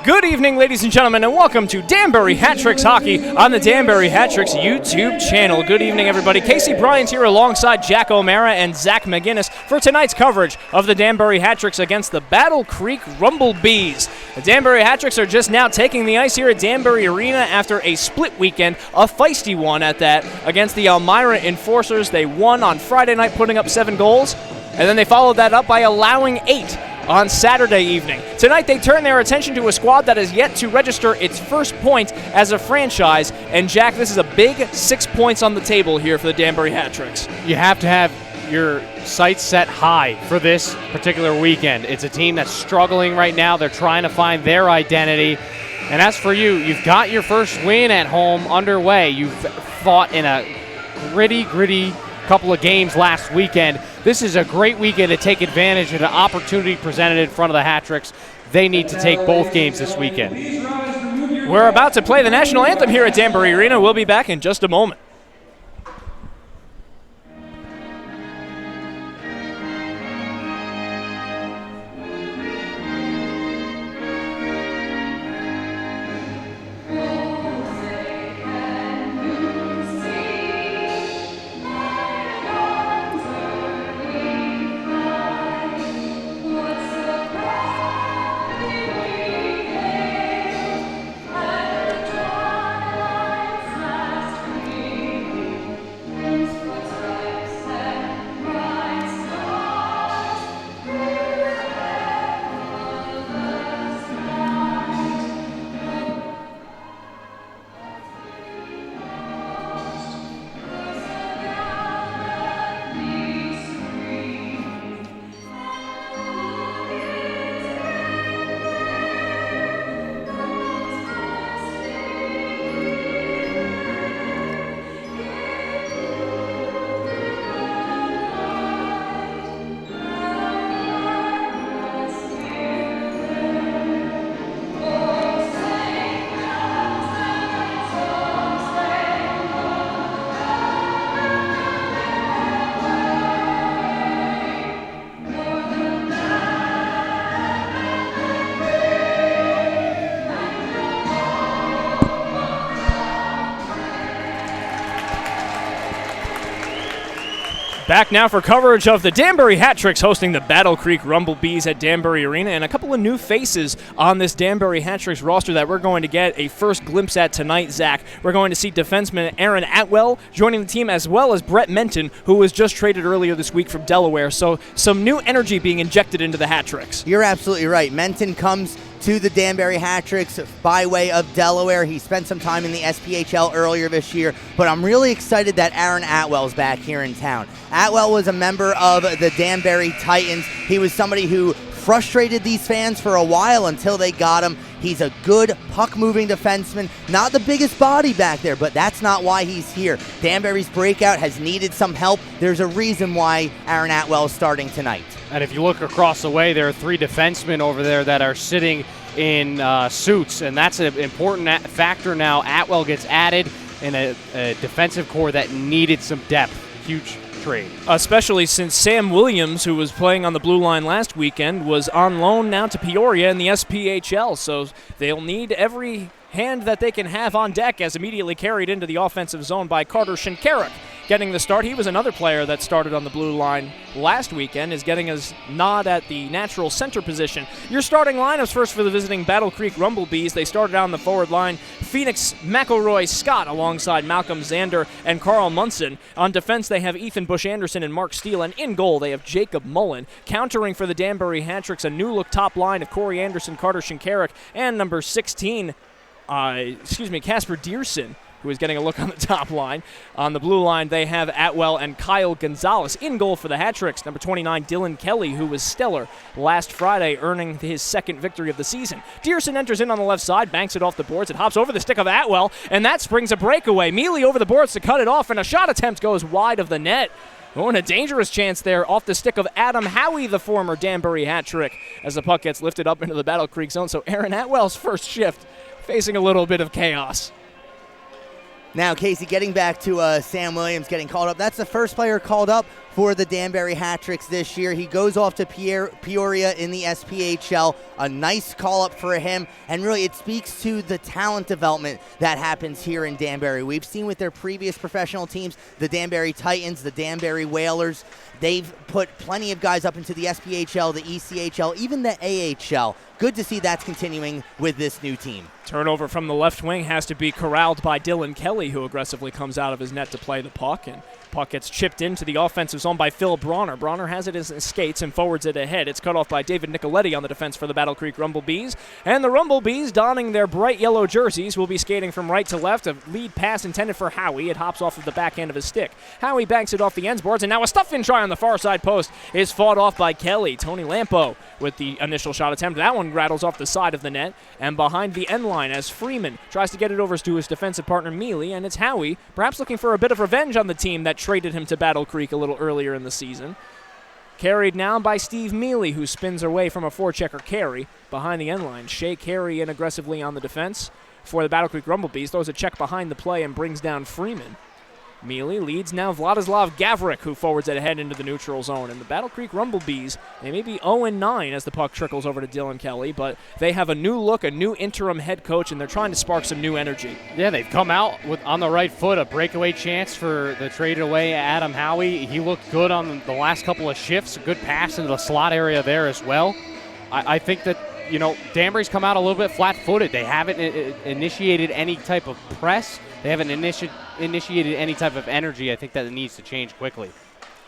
Good evening, ladies and gentlemen, and welcome to Danbury Hat Tricks Hockey on the Danbury Hat Tricks YouTube channel. Good evening, everybody. Casey Bryant here alongside Jack O'Mara and Zach McGinnis for tonight's coverage of the Danbury Hat Tricks against the Battle Creek Rumblebees. The Danbury Hat Tricks are just now taking the ice here at Danbury Arena after a split weekend, a feisty one at that, against the Elmira Enforcers. They won on Friday night, putting up 7 goals, and then they followed that up by allowing 8 on Saturday evening. Tonight they turn their attention to a squad that has yet to register its first point as a franchise. And Jack, this is a big 6 points on the table here for the Danbury Hat Tricks. You have to have your sights set high for this particular weekend. It's a team that's struggling right now. They're trying to find their identity. And as for you, you've got your first win at home underway. You've fought in a gritty couple of games last weekend. This is a great weekend to take advantage of the opportunity presented in front of the Hat Tricks. They need to take both games this weekend. We're about to play the national anthem here at Danbury Arena. We'll be back in just a moment. Back now for coverage of the Danbury Hat Tricks hosting the Battle Creek Rumblebees at Danbury Arena, and a couple of new faces on this Danbury Hat Tricks roster that we're going to get a first glimpse at tonight, Zach. We're going to see defenseman Aaron Atwell joining the team, as well as Brett Menton, who was just traded earlier this week from Delaware. So some new energy being injected into the Hat Tricks. You're absolutely right. Menton comes to the Danbury Hat Tricks by way of Delaware. He spent some time in the SPHL earlier this year, but I'm really excited that Aaron Atwell's back here in town. Atwell was a member of the Danbury Titans. He was somebody who frustrated these fans for a while until they got him. He's a good puck-moving defenseman. Not the biggest body back there, but that's not why he's here. Danbury's breakout has needed some help. There's a reason why Aaron Atwell is starting tonight. And if you look across the way, there are 3 defensemen over there that are sitting in suits, and that's an important factor now. Atwell gets added in a defensive core that needed some depth. Huge trade. Especially since Sam Williams, who was playing on the blue line last weekend, was on loan now to Peoria in the SPHL, so they'll need every hand that they can have on deck, as immediately carried into the offensive zone by Carter Shinkarik. Getting the start. He was another player that started on the blue line last weekend, is getting his nod at the natural center position. Your starting lineups first for the visiting Battle Creek Rumblebees. They started on the forward line. Phoenix McElroy Scott alongside Malcolm Zander and Carl Munson. On defense, they have Ethan Bush Anderson and Mark Steele. And in goal, they have Jacob Mullen. Countering for the Danbury Hat Tricks, a new look top line of Corey Anderson, Carter Shinkarik, and number 16, Casper Dearson, who is getting a look on the top line. On the blue line, they have Atwell and Kyle Gonzalez. In goal for the Hat Tricks, number 29, Dylan Kelly, who was stellar last Friday, earning his second victory of the season. Dearson enters in on the left side, banks it off the boards. It hops over the stick of Atwell, and that springs a breakaway. Mealy over the boards to cut it off, and a shot attempt goes wide of the net. Oh, and a dangerous chance there off the stick of Adam Howie, the former Danbury Hat Trick, as the puck gets lifted up into the Battle Creek zone. So Aaron Atwell's first shift facing a little bit of chaos. Now, Casey, getting back to Sam Williams getting called up. That's the first player called up for the Danbury Hat-Tricks this year. He goes off to Peoria in the SPHL. A nice call-up for him, and really it speaks to the talent development that happens here in Danbury. We've seen with their previous professional teams, the Danbury Titans, the Danbury Whalers, they've put plenty of guys up into the SPHL, the ECHL, even the AHL. Good to see that's continuing with this new team. Turnover from the left wing has to be corralled by Dylan Kelly, who aggressively comes out of his net to play the puck, and puck gets chipped into the offensive zone by Phil Bronner. Bronner has it in his skates and forwards it ahead. It's cut off by David Nicoletti on the defense for the Battle Creek Rumblebees. And the Rumblebees, donning their bright yellow jerseys, will be skating from right to left. A lead pass intended for Howie. It hops off of the backhand of his stick. Howie banks it off the ends boards, and now a stuff-in try on the far side post is fought off by Kelly. Tony Lampo with the initial shot attempt. That one rattles off the side of the net and behind the end line as Freeman tries to get it over to his defensive partner Mealy, and it's Howie, perhaps looking for a bit of revenge on the team that traded him to Battle Creek a little earlier in the season. Carried now by Steve Mealy, who spins away from a forechecker carry behind the end line. Shea Carey in aggressively on the defense for the Battle Creek Rumblebees, throws a check behind the play and brings down Freeman. Mealy leads now Vladislav Gavrik, who forwards it ahead into the neutral zone. And the Battle Creek Rumblebees, they may be 0-9 as the puck trickles over to Dylan Kelly, but they have a new look, a new interim head coach, and they're trying to spark some new energy. Yeah, they've come out on the right foot, a breakaway chance for the traded away Adam Howie. He looked good on the last couple of shifts, a good pass into the slot area there as well. I think that, Danbury's come out a little bit flat-footed. They haven't initiated any type of press. They haven't initiated any type of energy. I think that it needs to change quickly.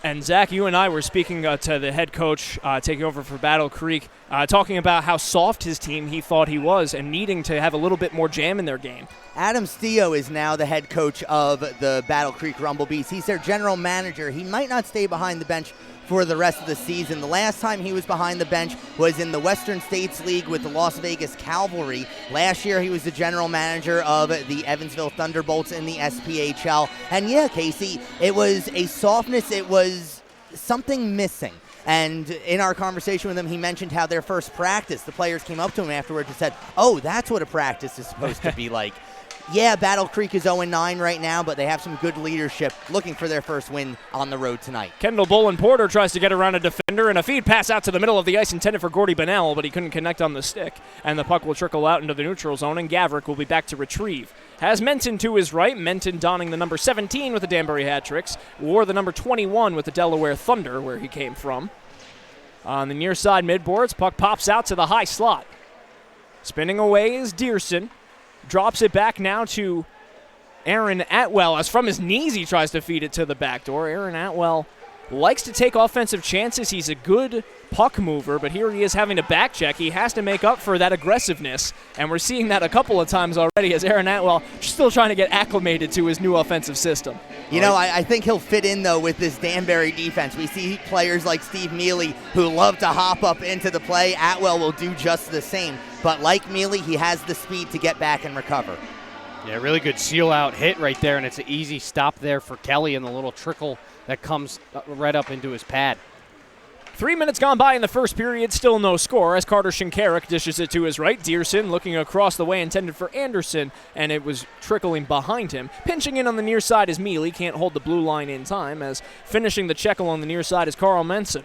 And Zach, you and I were speaking to the head coach taking over for Battle Creek, talking about how soft his team he thought he was and needing to have a little bit more jam in their game. Adam Stio is now the head coach of the Battle Creek Rumblebees. He's their general manager. He might not stay behind the bench for the rest of the season. The last time he was behind the bench was in the Western States League with the Las Vegas Cavalry. Last year he was the general manager of the Evansville Thunderbolts in the SPHL. And yeah, Casey, it was a softness, it was something missing. And in our conversation with him, he mentioned how their first practice, the players came up to him afterwards and said, "Oh, that's what a practice is supposed to be like." Yeah, Battle Creek is 0-9 right now, but they have some good leadership looking for their first win on the road tonight. Kendall Bolin Porter tries to get around a defender, and a feed pass out to the middle of the ice intended for Gordy Bonnell, but he couldn't connect on the stick. And the puck will trickle out into the neutral zone, and Gavrik will be back to retrieve. Has Menton to his right. Menton donning the number 17 with the Danbury Hat-Tricks, wore the number 21 with the Delaware Thunder, where he came from. On the near side midboards, puck pops out to the high slot. Spinning away is Dearson. Drops it back now to Aaron Atwell, as from his knees he tries to feed it to the back door. Aaron Atwell likes to take offensive chances. He's a good puck mover, but here he is having to back check. He has to make up for that aggressiveness, and we're seeing that a couple of times already as Aaron Atwell still trying to get acclimated to his new offensive system. I think he'll fit in, though, with this Danbury defense. We see players like Steve Mealy who love to hop up into the play. Atwell will do just the same. But like Mealy, he has the speed to get back and recover. Yeah, really good seal-out hit right there, and it's an easy stop there for Kelly and the little trickle that comes right up into his pad. 3 minutes gone by in the first period, still no score as Carter Shinkarik dishes it to his right. Dearson looking across the way intended for Anderson, and it was trickling behind him. Pinching in on the near side is Mealy, can't hold the blue line in time, as finishing the check along the near side is Carl Menson.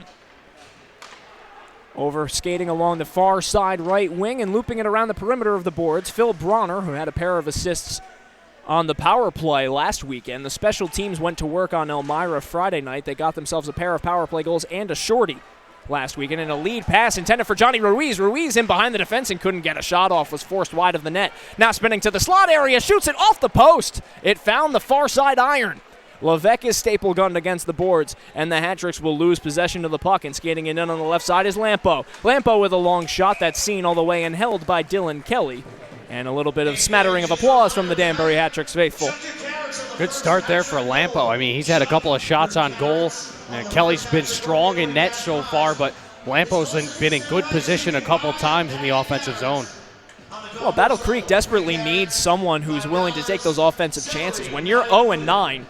Over skating along the far side right wing and looping it around the perimeter of the boards, Phil Bronner, who had a pair of assists on the power play last weekend. The special teams went to work on Elmira Friday night. They got themselves a pair of power play goals and a shorty last weekend. And a lead pass intended for Johnny Ruiz. Ruiz in behind the defense and couldn't get a shot off, was forced wide of the net. Now spinning to the slot area, shoots it off the post. It found the far side iron. Levesque is staple gunned against the boards, and the Hat-Tricks will lose possession of the puck, and skating it in on the left side is Lampo. Lampo with a long shot that's seen all the way and held by Dylan Kelly. And a little bit of smattering of applause from the Danbury Hat-Tricks faithful. Good start there for Lampo. I mean, he's had a couple of shots on goal. Kelly's been strong in net so far, but Lampo's been in good position a couple times in the offensive zone. Well, Battle Creek desperately needs someone who's willing to take those offensive chances. When you're 0-9,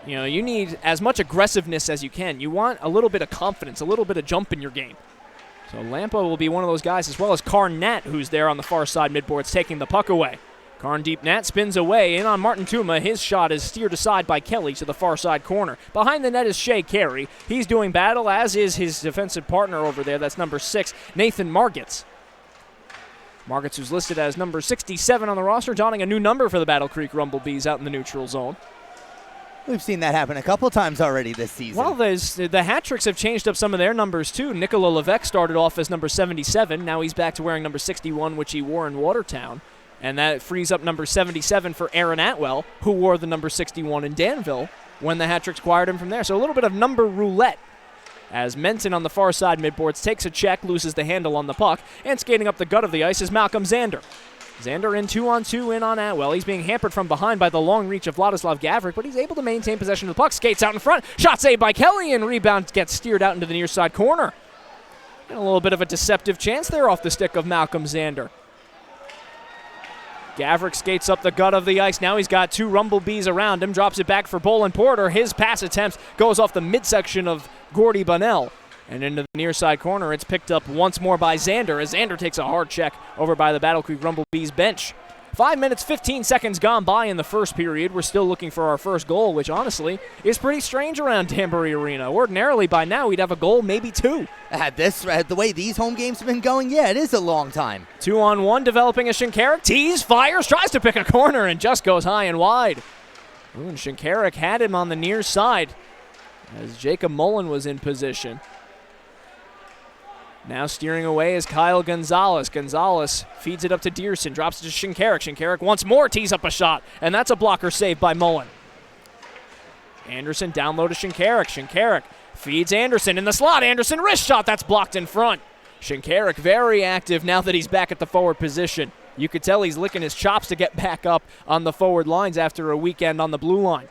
you need as much aggressiveness as you can. You want a little bit of confidence, a little bit of jump in your game. So Lampo will be one of those guys, as well as Carnett, who's there on the far side midboards taking the puck away. Karn deep net spins away in on Martin Tuma. His shot is steered aside by Kelly to the far side corner. Behind the net is Shea Carey. He's doing battle, as is his defensive partner over there. That's number 6, Nathan Margitz. Margitz, who's listed as number 67 on the roster, donning a new number for the Battle Creek Rumblebees out in the neutral zone. We've seen that happen a couple times already this season. Well, the hat tricks have changed up some of their numbers too. Nikola Levesque started off as number 77. Now he's back to wearing number 61, which he wore in Watertown. And that frees up number 77 for Aaron Atwell, who wore the number 61 in Danville when the hat tricks acquired him from there. So a little bit of number roulette as Menton on the far side midboards takes a check, loses the handle on the puck, and skating up the gut of the ice is Malcolm Zander. Zander in 2-on-2 in on Atwell. He's being hampered from behind by the long reach of Vladislav Gavrik, but he's able to maintain possession of the puck. Skates out in front. Shot saved by Kelly, and rebound gets steered out into the near side corner. And a little bit of a deceptive chance there off the stick of Malcolm Zander. Gavrik skates up the gut of the ice. Now he's got 2 Rumblebees around him. Drops it back for Bolin Porter. His pass attempt goes off the midsection of Gordy Bunnell. And into the near side corner, it's picked up once more by Zander as Zander takes a hard check over by the Battle Creek Rumblebees bench. 5 minutes, 15 seconds gone by in the first period. We're still looking for our first goal, which honestly is pretty strange around Danbury Arena. Ordinarily, by now, we'd have a goal, maybe 2. The way these home games have been going, yeah, it is a long time. 2-on-1, developing a Shinkarik. Tees, fires, tries to pick a corner, and just goes high and wide. Ooh, and Shinkarik had him on the near side as Jacob Mullen was in position. Now steering away is Kyle Gonzalez. Gonzalez feeds it up to Dearson, drops it to Shinkarik. Shinkarik once more tees up a shot, and that's a blocker save by Mullen. Anderson down low to Shinkarik. Shinkarik feeds Anderson in the slot. Anderson wrist shot, that's blocked in front. Shinkarik very active now that he's back at the forward position. You could tell he's licking his chops to get back up on the forward lines after a weekend on the blue line.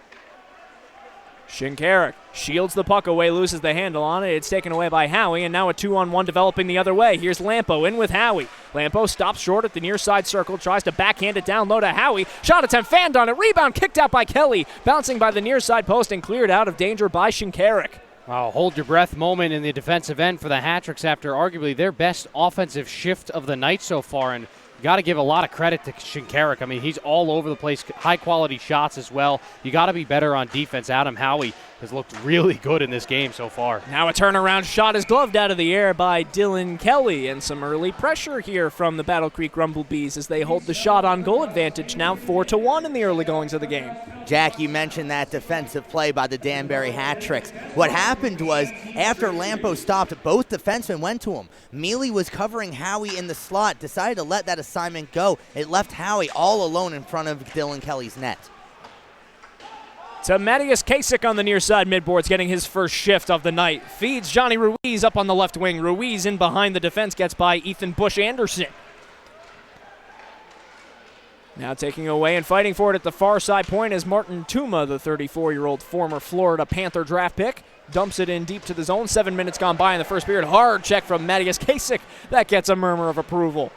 Shinkarik shields the puck away, loses the handle on it. It's taken away by Howie, and now a 2-on-1 developing the other way. Here's Lampo in with Howie. Lampo stops short at the near side circle, tries to backhand it down low to Howie. Shot attempt fanned on it. Rebound kicked out by Kelly, bouncing by the near side post and cleared out of danger by Shinkarik. Wow, hold your breath moment in the defensive end for the Hat-Tricks after arguably their best offensive shift of the night so far. And you got to give a lot of credit to Shinkarik. I mean, he's all over the place, high-quality shots as well. You got to be better on defense. Adam Howie has looked really good in this game so far. Now a turnaround shot is gloved out of the air by Dylan Kelly, and some early pressure here from the Battle Creek Rumblebees as they hold the shot on goal advantage, now 4-1 in the early goings of the game. Jack, you mentioned that defensive play by the Danbury Hat-Tricks. What happened was, after Lampo stopped, both defensemen went to him. Mealy was covering Howie in the slot, decided to let that assignment go. It left Howie all alone in front of Dylan Kelly's net. To Matthias Kasich on the near side midboards, getting his first shift of the night. Feeds Johnny Ruiz up on the left wing. Ruiz in behind the defense, gets by Ethan Bush-Anderson. Now taking away and fighting for it at the far side point is Martin Tuma, the 34-year-old former Florida Panther draft pick. Dumps it in deep to the zone. 7 minutes gone by in the first period. Hard check from Matthias Kasich. That gets a murmur of approval.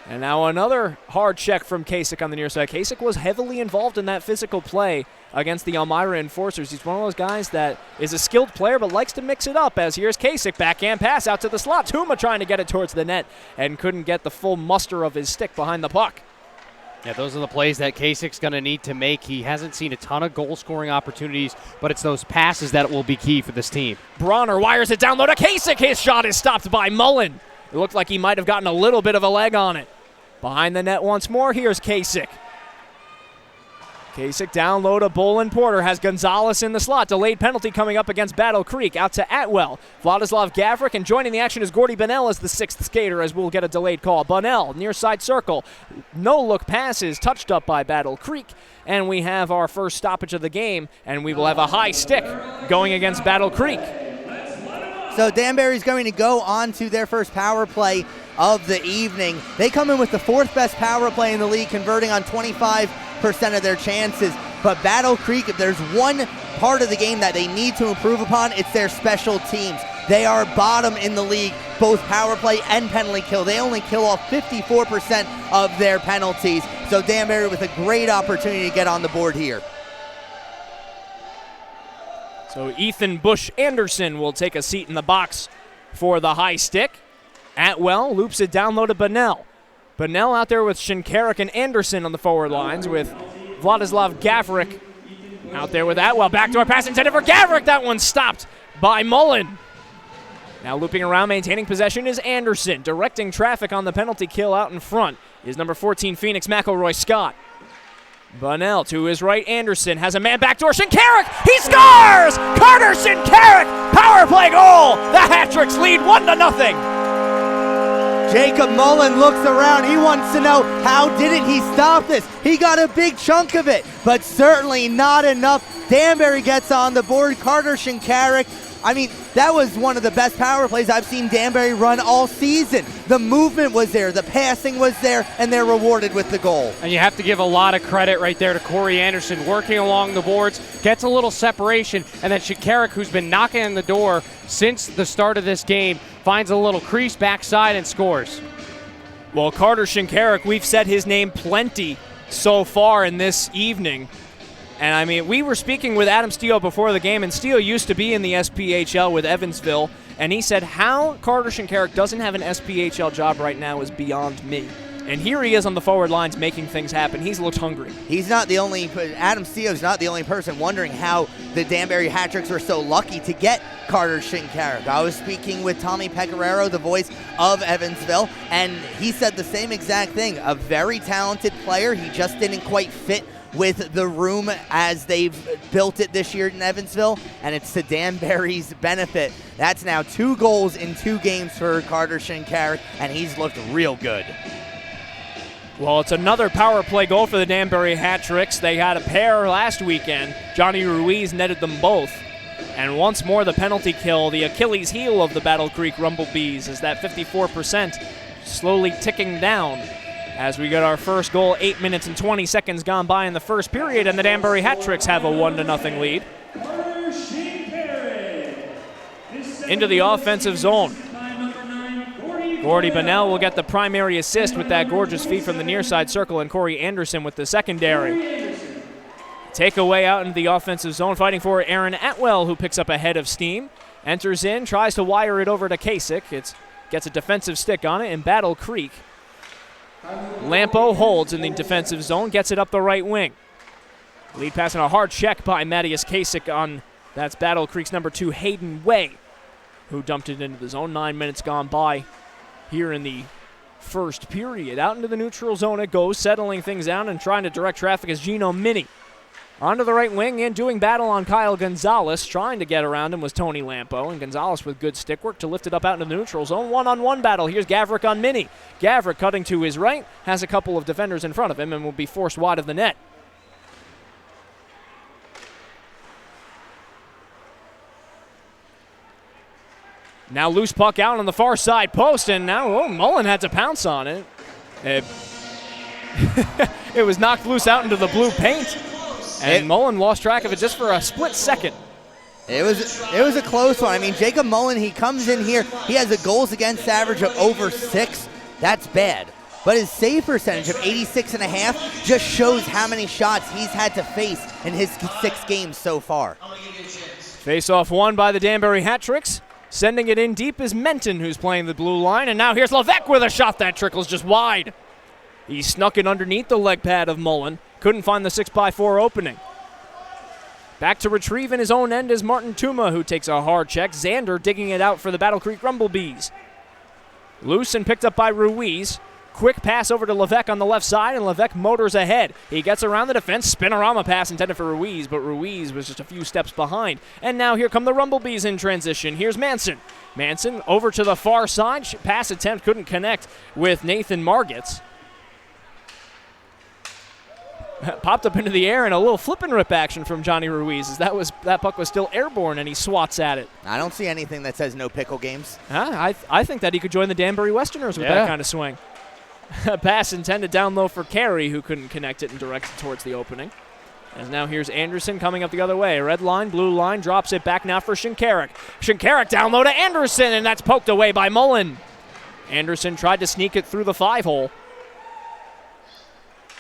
And now another hard check from Kasich on the near side. Kasich was heavily involved in that physical play against the Elmira Enforcers. He's one of those guys that is a skilled player but likes to mix it up, as here's Kasich. Backhand pass out to the slot. Tuma trying to get it towards the net and couldn't get the full muster of his stick behind the puck. Yeah, those are the plays that Kasich's going to need to make. He hasn't seen a ton of goal-scoring opportunities, but it's those passes that will be key for this team. Bronner wires it down low to Kasich. His shot is stopped by Mullen. It looked like he might have gotten a little bit of a leg on it. Behind the net once more, here's Kasich. Kasich down low to Bolin Porter, has Gonzalez in the slot. Delayed penalty coming up against Battle Creek, out to Atwell. Vladislav Gavrik, and joining the action is Gordy Bunnell as the sixth skater, as we'll get a delayed call. Bunnell, near side circle. No-look passes, touched up by Battle Creek. And we have our first stoppage of the game, and we will have a high stick going against Battle Creek. So Danbury's going to go on to their first power play of the evening. They come in with the fourth best power play in the league, converting on 25% of their chances. But Battle Creek, if there's one part of the game that they need to improve upon, it's their special teams. They are bottom in the league, both power play and penalty kill. They only kill off 54% of their penalties. So Danbury with a great opportunity to get on the board here. So Ethan Bush-Anderson will take a seat in the box for the high stick. Atwell loops it down low to Bunnell. Bunnell out there with Shinkarik and Anderson on the forward lines, with Vladislav Gavrik out there with Atwell. Backdoor pass intended for Gavrik. That one stopped by Mullen. Now looping around, maintaining possession is Anderson. Directing traffic on the penalty kill out in front is number 14, Phoenix McElroy Scott. Bunnell to his right, Anderson has a man backdoor. Shinkarik, he scores! Carter Shinkarik, power play goal! The Hat-Tricks lead 1-0. Jacob Mullen looks around. He wants to know, how didn't he stop this? He got a big chunk of it, but certainly not enough. Danbury gets on the board. Carter Shinkarik, I mean, that was one of the best power plays I've seen Danbury run all season. The movement was there, the passing was there, and they're rewarded with the goal. And you have to give a lot of credit right there to Corey Anderson, working along the boards, gets a little separation, and then Shinkarik, who's been knocking on the door since the start of this game, finds a little crease backside and scores. Well, Carter Shinkarik, we've said his name plenty so far in this evening. And I mean, we were speaking with Adam Steele before the game, and Steele used to be in the SPHL with Evansville, and he said how Carter Shinkarik doesn't have an SPHL job right now is beyond me. And here he is on the forward lines making things happen. He's looked hungry. He's not the only, Adam Steele's not the only person wondering how the Danbury Hat-Tricks were so lucky to get Carter Shinkarik. I was speaking with Tommy Pecoraro, the voice of Evansville, and he said the same exact thing. A very talented player. He just didn't quite fit with the room as they've built it this year in Evansville, and it's to Danbury's benefit. That's now 2 goals in 2 games for Carter Shinkarik, and he's looked real good. Well, it's another power play goal for the Danbury Hat-Tricks. They had a pair last weekend. Johnny Ruiz netted them both. And once more the penalty kill, the Achilles heel of the Battle Creek Rumblebees, is that 54% slowly ticking down as we get our first goal 8 minutes and 20 seconds gone by in the first period, and the Danbury Hat-Tricks have a 1-0 lead. Into the offensive zone. Gordy Bunnell will get the primary assist with that gorgeous feed from the near side circle, and Corey Anderson with the secondary. Takeaway out into the offensive zone, fighting for Aaron Atwell, who picks up a head of steam. Enters in, tries to wire it over to Kasich. It gets a defensive stick on it in Battle Creek. Lampo holds in the defensive zone, gets it up the right wing. Lead pass and a hard check by Matthias Kasich on, that's Battle Creek's number 2, Hayden Way, who dumped it into the zone. 9 minutes gone by here in the first period. Out into the neutral zone it goes, settling things down and trying to direct traffic is Gino Mini. Onto the right wing and doing battle on Kyle Gonzalez. Trying to get around him was Tony Lampo, and Gonzalez with good stick work to lift it up out into the neutral zone. One-on-one battle. Here's Gavrik on Mini. Gavrik cutting to his right, has a couple of defenders in front of him and will be forced wide of the net. Now loose puck out on the far side post, and now Mullen had to pounce on it. It was knocked loose out into the blue paint, and Mullen lost track of it just for a split second. It was a close one. I mean, Jacob Mullen, he comes in here, he has a goals against average of over 6. That's bad. But his save percentage of 86.5 just shows how many shots he's had to face in his 6 games so far. Face-off won by the Danbury Hat-Tricks. Sending it in deep is Menton, who's playing the blue line. And now here's Levesque with a shot that trickles just wide. He snuck it underneath the leg pad of Mullen. Couldn't find the 6x4 opening. Back to retrieve in his own end is Martin Tuma, who takes a hard check. Xander digging it out for the Battle Creek Rumblebees. Loose and picked up by Ruiz. Quick pass over to Levesque on the left side, and Levesque motors ahead. He gets around the defense, spinorama pass intended for Ruiz, but Ruiz was just a few steps behind. And now here come the Rumblebees in transition. Here's Manson. Manson over to the far side. Pass attempt couldn't connect with Nathan Margits. Popped up into the air and a little flip and rip action from Johnny Ruiz as that puck was still airborne and he swats at it. I don't see anything that says no pickle games. I think that he could join the Danbury Westerners with that kind of swing. Pass intended down low for Carey, who couldn't connect it and direct it towards the opening. As now here's Anderson coming up the other way. Red line, blue line, drops it back now for Shinkarik. Shinkarik down low to Anderson, and that's poked away by Mullen. Anderson tried to sneak it through the 5-hole.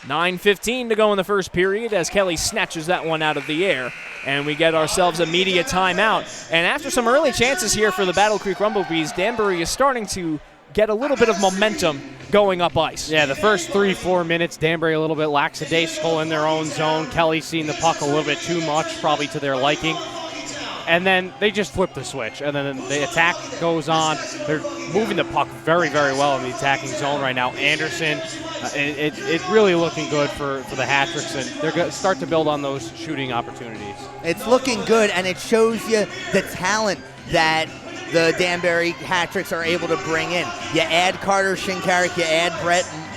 9:15 to go in the first period as Kelly snatches that one out of the air. And we get ourselves a media timeout. And after some early chances here for the Battle Creek Rumblebees, Danbury is starting to get a little bit of momentum going up ice. Yeah, the first 3-4 minutes, Danbury a little bit lackadaisical in their own zone. Kelly seeing the puck a little bit too much, probably to their liking. And then they just flip the switch, and then the attack goes on. They're moving the puck very, very well in the attacking zone right now. Anderson, it's really looking good for the Hat-Tricks, and they're going to start to build on those shooting opportunities. It's looking good, and it shows you the talent that the Danbury Hat-Tricks are able to bring in. You add Carter Shinkarik, you add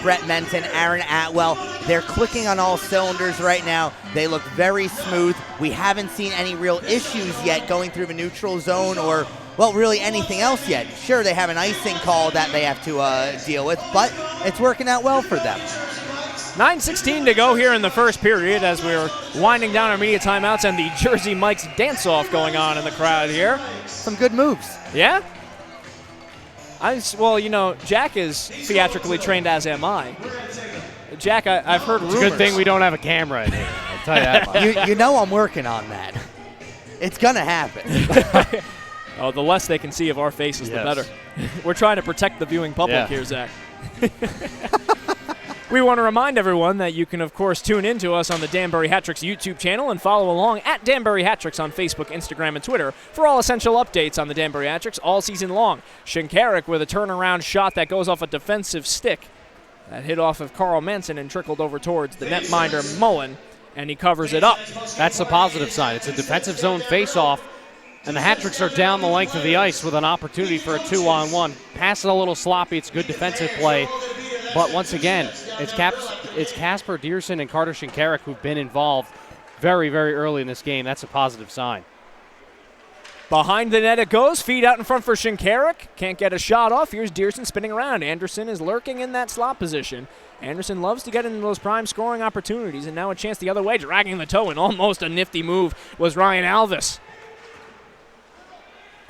Brett Menton, Aaron Atwell. They're clicking on all cylinders right now. They look very smooth. We haven't seen any real issues yet going through the neutral zone or, well, really anything else yet. Sure, they have an icing call that they have to deal with, but it's working out well for them. 9:16 to go here in the first period as we're winding down our media timeouts and the Jersey Mike's dance-off going on in the crowd here. Some good moves. Yeah? Well, you know, Jack is theatrically trained, as am I. Jack, I've heard rumors. It's a good thing we don't have a camera in here, I'll tell you that much. You know I'm working on that. It's going to happen. Oh, the less they can see of our faces, the better. We're trying to protect the viewing public here, Zach. We want to remind everyone that you can, of course, tune in to us on the Danbury Hat-Tricks YouTube channel and follow along at Danbury Hat-Tricks on Facebook, Instagram, and Twitter for all essential updates on the Danbury Hat-Tricks all season long. Shinkarik with a turnaround shot that goes off a defensive stick that hit off of Carl Manson and trickled over towards the netminder Mullen, and he covers it up. That's the positive side. It's a defensive zone face-off, and the Hat-Tricks are down the length of the ice with an opportunity for a 2-on-1. Pass it a little sloppy. It's good defensive play. But once again, it's Casper Dearson and Carter Shinkarik who've been involved very, very early in this game. That's a positive sign. Behind the net it goes. Feed out in front for Shinkarik. Can't get a shot off. Here's Dearson spinning around. Anderson is lurking in that slot position. Anderson loves to get into those prime scoring opportunities, and now a chance the other way, dragging the toe, and almost a nifty move was Ryan Alvis.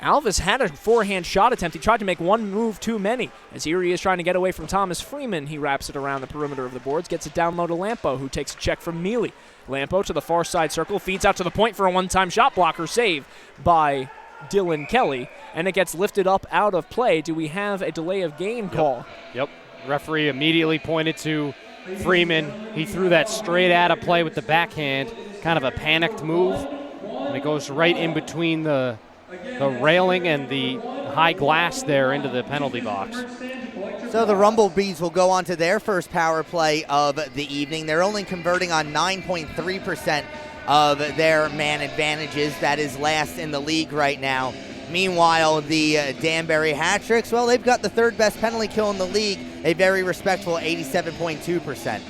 Alvis had a forehand shot attempt. He tried to make one move too many. As here he is trying to get away from Thomas Freeman. He wraps it around the perimeter of the boards, gets it down low to Lampo, who takes a check from Mealy. Lampo to the far side circle, feeds out to the point for a one-time shot blocker save by Dylan Kelly, and it gets lifted up out of play. Do we have a delay of game call? Yep. Referee immediately pointed to Freeman. He threw that straight out of play with the backhand, kind of a panicked move, and it goes right in between the railing and the high glass there into the penalty box. So the Rumblebees will go on to their first power play of the evening. They're only converting on 9.3% of their man advantages. That is last in the league right now. Meanwhile, the Danbury Hat-Tricks, well, they've got the third best penalty kill in the league, a very respectable 87.2%.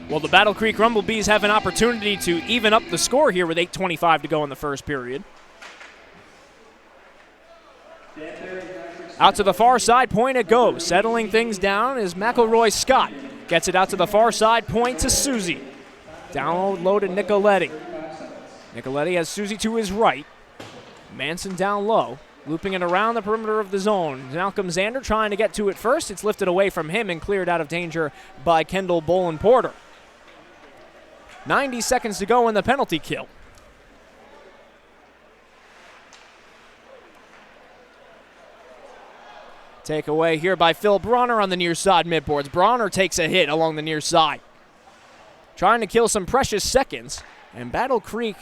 Well, the Battle Creek Rumblebees have an opportunity to even up the score here with 8:25 to go in the first period. Out to the far side, point it goes. Settling things down is McElroy Scott. Gets it out to the far side, point to Susie. Down low to Nicoletti. Nicoletti has Susie to his right. Manson down low, looping it around the perimeter of the zone. Malcolm Zander trying to get to it first. It's lifted away from him and cleared out of danger by Kendall Bolin Porter. 90 seconds to go in the penalty kill. Takeaway here by Phil Bronner on the near side midboards. Bronner takes a hit along the near side. Trying to kill some precious seconds. And Battle Creek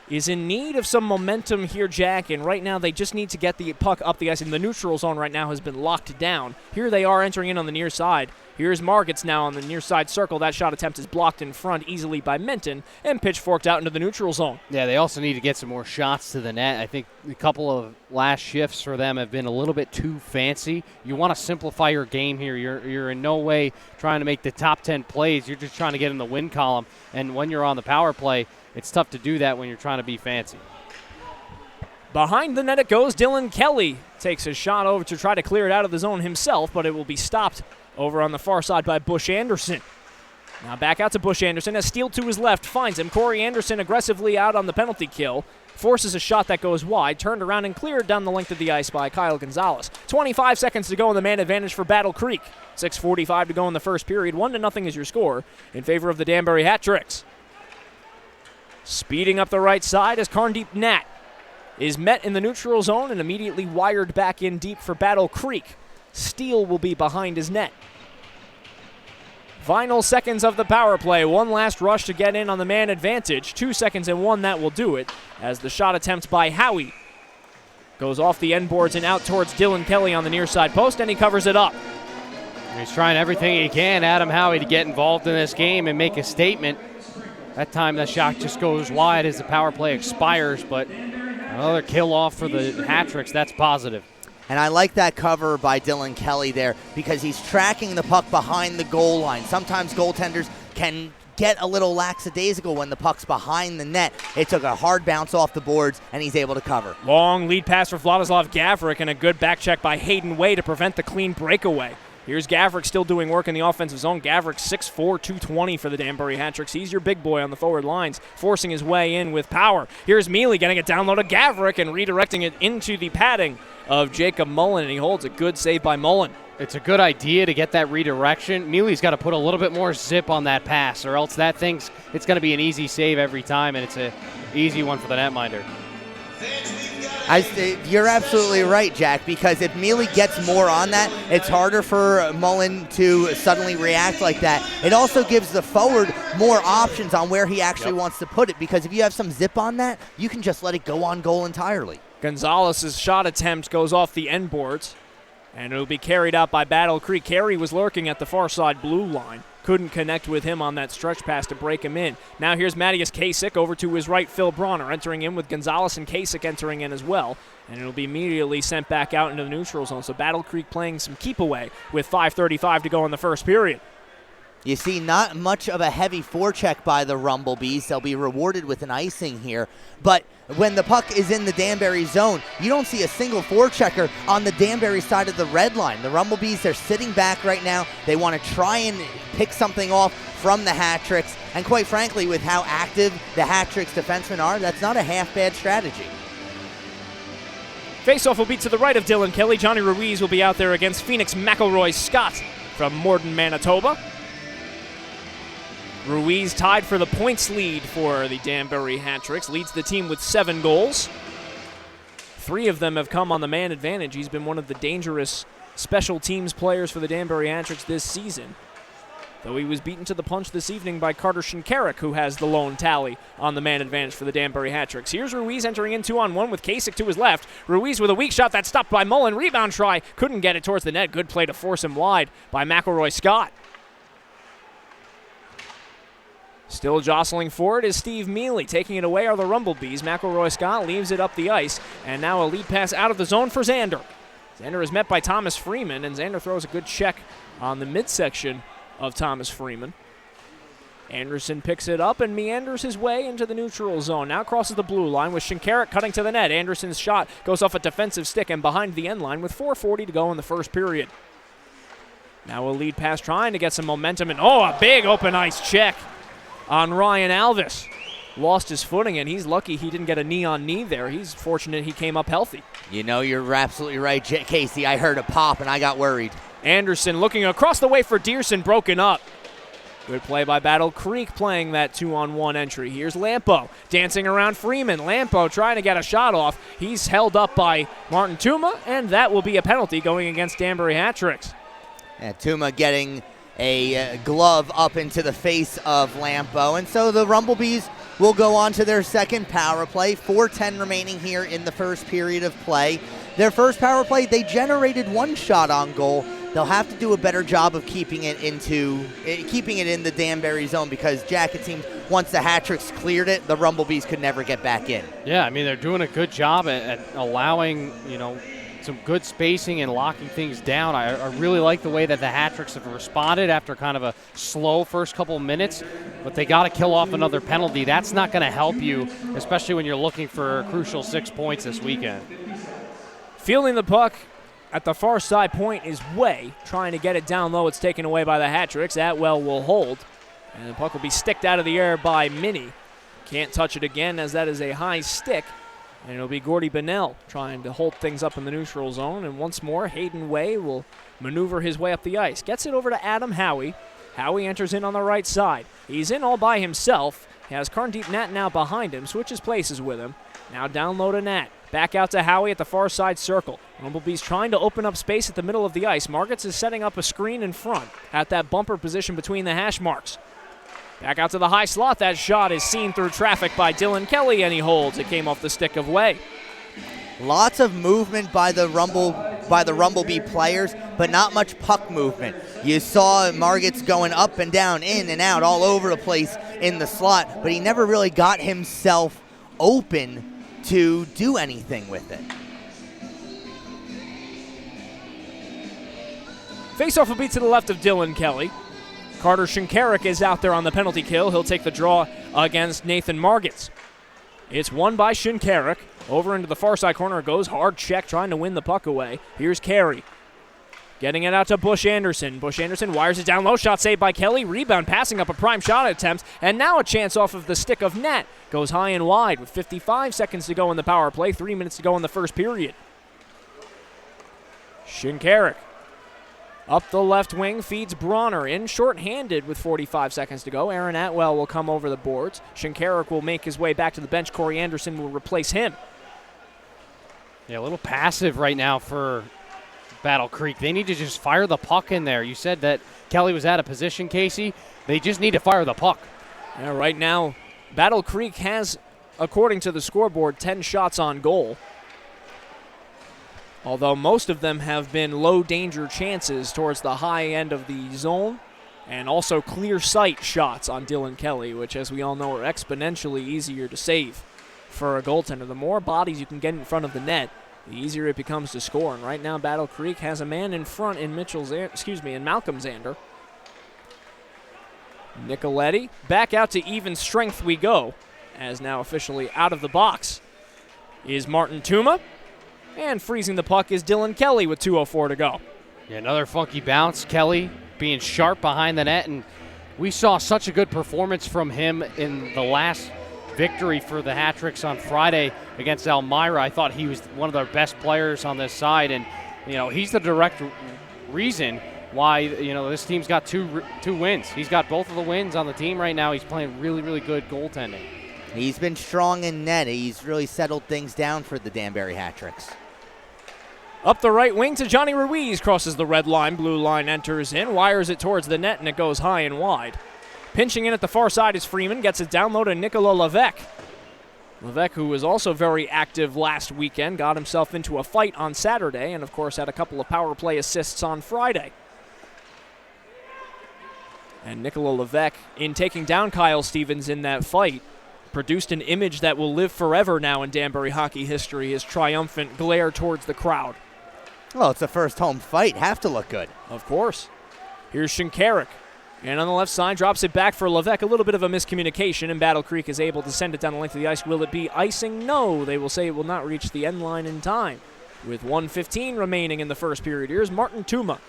is in need of some momentum here, Jack. And right now they just need to get the puck up the ice. And the neutral zone right now has been locked down. Here they are entering in on the near side. Here's Margits now on the near side circle. That shot attempt is blocked in front easily by Minton and pitchforked out into the neutral zone. Yeah, they also need to get some more shots to the net. I think a couple of last shifts for them have been a little bit too fancy. You want to simplify your game here. You're in no way trying to make the top 10 plays. You're just trying to get in the win column. And when you're on the power play, it's tough to do that when you're trying to be fancy. Behind the net it goes. Dylan Kelly takes a shot over to try to clear it out of the zone himself, but it will be stopped over on the far side by Bush Anderson. Now back out to Bush Anderson. A steal to his left finds him. Corey Anderson aggressively out on the penalty kill. Forces a shot that goes wide. Turned around and cleared down the length of the ice by Kyle Gonzalez. 25 seconds to go in the man advantage for Battle Creek. 6:45 to go in the first period. 1-0 is your score in favor of the Danbury Hat-Tricks. Speeding up the right side as Karndeep Nat is met in the neutral zone and immediately wired back in deep for Battle Creek. Steele will be behind his net. Final seconds of the power play. One last rush to get in on the man advantage. 2 seconds and 1, that will do it, as the shot attempt by Howie goes off the end boards and out towards Dylan Kelly on the near side post, and he covers it up. He's trying everything he can, Adam Howie, to get involved in this game and make a statement. That time the shot just goes wide as the power play expires, but another kill off for the hat-tricks. That's positive. And I like that cover by Dylan Kelly there because he's tracking the puck behind the goal line. Sometimes goaltenders can get a little lackadaisical when the puck's behind the net. It took a hard bounce off the boards, and he's able to cover. Long lead pass for Vladislav Gavrik, and a good back check by Hayden Way to prevent the clean breakaway. Here's Gavrik still doing work in the offensive zone. Gavrik 6'4", 220 for the Danbury Hat-Tricks. He's your big boy on the forward lines, forcing his way in with power. Here's Mealy getting it down low to Gavrik and redirecting it into the padding of Jacob Mullen, and he holds a good save by Mullen. It's a good idea to get that redirection. Mealy's got to put a little bit more zip on that pass, or else that thing's it's going to be an easy save every time, and it's an easy one for the netminder. You're absolutely right, Jack, because if Mealy gets more on that, it's harder for Mullen to suddenly react like that. It also gives the forward more options on where he actually wants to put it, because if you have some zip on that, you can just let it go on goal entirely. Gonzalez's shot attempt goes off the end boards, and it'll be carried out by Battle Creek. Carey was lurking at the far side blue line. Couldn't connect with him on that stretch pass to break him in. Now here's Matthias Kasich over to his right, Phil Bronner, entering in with Gonzalez and Kasich entering in as well. And it'll be immediately sent back out into the neutral zone. So Battle Creek playing some keep away with 5:35 to go in the first period. You see, not much of a heavy forecheck by the Rumblebees. They'll be rewarded with an icing here. But when the puck is in the Danbury zone, you don't see a single forechecker on the Danbury side of the red line. The Rumblebees, they're sitting back right now. They want to try and pick something off from the Hat-Tricks. And quite frankly, with how active the Hat-Tricks defensemen are, that's not a half-bad strategy. Faceoff will be to the right of Dylan Kelly. Johnny Ruiz will be out there against Phoenix McElroy Scott from Morden, Manitoba. Ruiz tied for the points lead for the Danbury Hat-Tricks, leads the team with 7 goals. 3 of them have come on the man advantage. He's been one of the dangerous special teams players for the Danbury Hat-Tricks this season, though he was beaten to the punch this evening by Carter Shinkarik, who has the lone tally on the man advantage for the Danbury Hat-Tricks. Here's Ruiz entering in 2-on-1 with Kasich to his left. Ruiz with a weak shot that's stopped by Mullen. Rebound try, couldn't get it towards the net. Good play to force him wide by McElroy Scott. Still jostling forward is Steve Mealy. Taking it away are the Rumblebees. McElroy Scott leaves it up the ice, and now a lead pass out of the zone for Xander. Xander is met by Thomas Freeman, and Xander throws a good check on the midsection of Thomas Freeman. Anderson picks it up and meanders his way into the neutral zone. Now crosses the blue line with Shinkarik cutting to the net. Anderson's shot goes off a defensive stick and behind the end line with 4:40 to go in the first period. Now a lead pass trying to get some momentum, and a big open ice check on Ryan Alvis. Lost his footing, and he's lucky he didn't get a knee-on-knee there. He's fortunate he came up healthy. You know, you're absolutely right, Casey. I heard a pop, and I got worried. Anderson looking across the way for Dearson, broken up. Good play by Battle Creek playing that 2-on-1 entry. Here's Lampo dancing around Freeman. Lampo trying to get a shot off. He's held up by Martin Tuma, and that will be a penalty going against Danbury Hat-Tricks. Yeah, Tuma getting a glove up into the face of Lampo. And so the Rumblebees will go on to their second power play. 4:10 remaining here in the first period of play. Their first power play, they generated 1 shot on goal. They'll have to do a better job of keeping it in the Danbury zone, because, Jack, it seems once the Hat-Tricks cleared it, the Rumblebees could never get back in. Yeah, I mean, they're doing a good job at allowing, some good spacing and locking things down. I really like the way that the Hat-Tricks have responded after kind of a slow first couple minutes, but they got to kill off another penalty. That's not going to help you, especially when you're looking for a crucial 6 points this weekend. Fielding the puck at the far side point is Way, trying to get it down low. It's taken away by the Hat-Tricks. Atwell will hold, and the puck will be sticked out of the air by Minnie. Can't touch it again, as that is a high stick. And it'll be Gordy Bennell trying to hold things up in the neutral zone. And once more, Hayden Way will maneuver his way up the ice. Gets it over to Adam Howie. Howie enters in on the right side. He's in all by himself. He has Karndeep Nat now behind him. Switches places with him. Now down low to Nat. Back out to Howie at the far side circle. Bumblebees trying to open up space at the middle of the ice. Margits is setting up a screen in front at that bumper position between the hash marks. Back out to the high slot. That shot is seen through traffic by Dylan Kelly, and he holds. It came off the stick of Way. Lots of movement by the Rumblebee players, but not much puck movement. You saw Margits going up and down, in and out, all over the place in the slot, but he never really got himself open to do anything with it. Faceoff will be to the left of Dylan Kelly. Carter Shinkarik is out there on the penalty kill. He'll take the draw against Nathan Margits. It's won by Shinkarik. Over into the far side corner it goes. Hard check trying to win the puck away. Here's Carey. Getting it out to Bush Anderson. Bush Anderson wires it down low. Shot saved by Kelly. Rebound passing up a prime shot attempt. And now a chance off of the stick of Nat. Goes high and wide with 55 seconds to go in the power play. 3 minutes to go in the first period. Shinkarik. Up the left wing, feeds Bronner in short-handed with 45 seconds to go. Aaron Atwell will come over the boards. Shinkarik will make his way back to the bench. Corey Anderson will replace him. Yeah, a little passive right now for Battle Creek. They need to just fire the puck in there. You said that Kelly was out of position, Casey. They just need to fire the puck. Yeah, right now, Battle Creek has, according to the scoreboard, 10 shots on goal. Although most of them have been low-danger chances towards the high end of the zone, and also clear sight shots on Dylan Kelly, which, as we all know, are exponentially easier to save for a goaltender. The more bodies you can get in front of the net, the easier it becomes to score. And right now, Battle Creek has a man in front in Malcolm Zander. Nicoletti, back out to even strength we go, as now officially out of the box is Martin Tuma. And freezing the puck is Dylan Kelly with 2:04 to go. Yeah, another funky bounce. Kelly being sharp behind the net, and we saw such a good performance from him in the last victory for the Hat-Tricks on Friday against Elmira. I thought he was one of their best players on this side, and he's the direct reason why this team's got two wins. He's got both of the wins on the team right now. He's playing really, really good goaltending. He's been strong in net. He's really settled things down for the Danbury Hat-Tricks. Up the right wing to Johnny Ruiz, crosses the red line, blue line enters in, wires it towards the net, and it goes high and wide. Pinching in at the far side is Freeman, gets it down low to Nicola Levesque. Levesque, who was also very active last weekend, got himself into a fight on Saturday, and of course had a couple of power play assists on Friday. And Nicola Levesque, in taking down Kyle Stevens in that fight, produced an image that will live forever now in Danbury hockey history, his triumphant glare towards the crowd. Well, it's a first home fight. Have to look good. Of course. Here's Shinkarik. And on the left side, drops it back for Levesque. A little bit of a miscommunication, and Battle Creek is able to send it down the length of the ice. Will it be icing? No. They will say it will not reach the end line in time. With 1:15 remaining in the first period, here's Martin Tuma.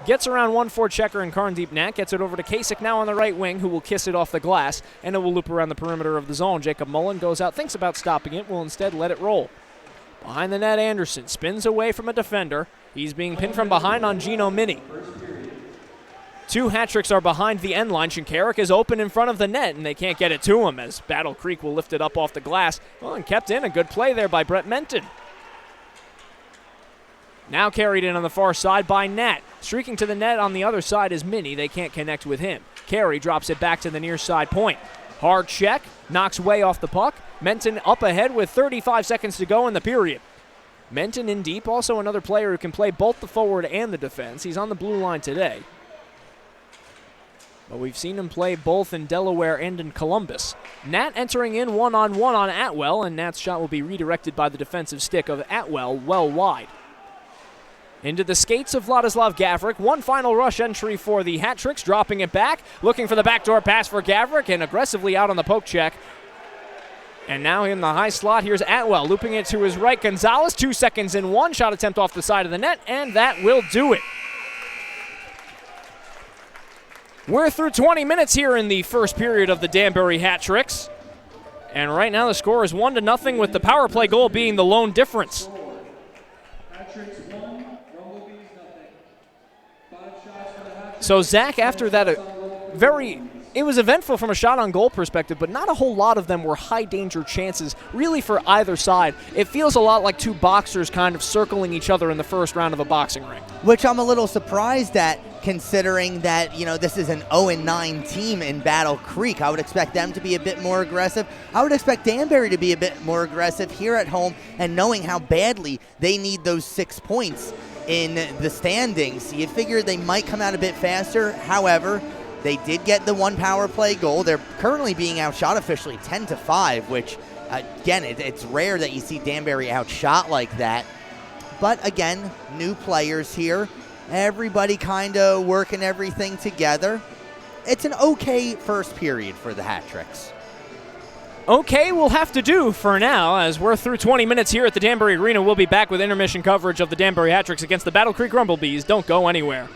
Gets around 1-4 checker and Karndeep Nat. Gets it over to Kasich now on the right wing, who will kiss it off the glass, and it will loop around the perimeter of the zone. Jacob Mullen goes out, thinks about stopping it, will instead let it roll. Behind the net, Anderson spins away from a defender. He's being pinned from behind on Gino Mini. Two hat-tricks are behind the end line. Shinkarik is open in front of the net, and they can't get it to him as Battle Creek will lift it up off the glass. Well, and kept in. A good play there by Brett Menton. Now carried in on the far side by Nat. Streaking to the net on the other side is Mini. They can't connect with him. Carey drops it back to the near side point. Hard check. Knocks way off the puck. Menton up ahead with 35 seconds to go in the period. Menton in deep. Also another player who can play both the forward and the defense. He's on the blue line today. But we've seen him play both in Delaware and in Columbus. Nat entering in one-on-one on Atwell, and Nat's shot will be redirected by the defensive stick of Atwell well wide. Into the skates of Vladislav Gavrik. One final rush entry for the Hat-Tricks, dropping it back, looking for the backdoor pass for Gavrik, and aggressively out on the poke check. And now in the high slot, here's Atwell, looping it to his right. Gonzalez, 2 seconds in one. Shot attempt off the side of the net, and that will do it. We're through 20 minutes here in the first period of the Danbury Hat-Tricks. And right now the score is 1-0, with the power play goal being the lone difference. So Zach, after that very It was eventful from a shot on goal perspective, but not a whole lot of them were high danger chances, really, for either side. It feels a lot like two boxers kind of circling each other in the first round of a boxing ring. Which I'm a little surprised at, considering that, this is an 0-9 team in Battle Creek. I would expect them to be a bit more aggressive. I would expect Danbury to be a bit more aggressive here at home, and knowing how badly they need those 6 points in the standings, you figure they might come out a bit faster. However, they did get the 1 power play goal. They're currently being outshot officially 10-5, which, again, it's rare that you see Danbury outshot like that. But again, new players here. Everybody kind of working everything together. It's an okay first period for the Hat-Tricks. Okay, we'll have to do for now, as we're through 20 minutes here at the Danbury Arena. We'll be back with intermission coverage of the Danbury Hat-Tricks against the Battle Creek Rumblebees. Don't go anywhere.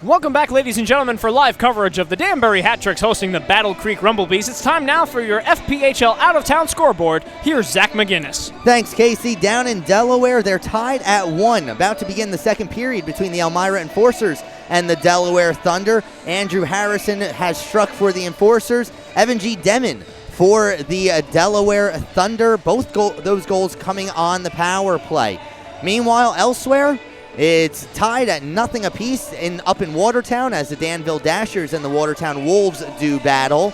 Welcome back, ladies and gentlemen, for live coverage of the Danbury Hat-Tricks hosting the Battle Creek Rumblebees. It's time now for your FPHL out-of-town scoreboard. Here's Zach McGinnis. Thanks, Casey. Down in Delaware, they're tied at 1. About to begin the second period between the Elmira Enforcers and the Delaware Thunder. Andrew Harrison has struck for the Enforcers. Evan G. Demon for the Delaware Thunder. Both those goals coming on the power play. Meanwhile, elsewhere, it's tied at nothing apiece up in Watertown as the Danville Dashers and the Watertown Wolves do battle.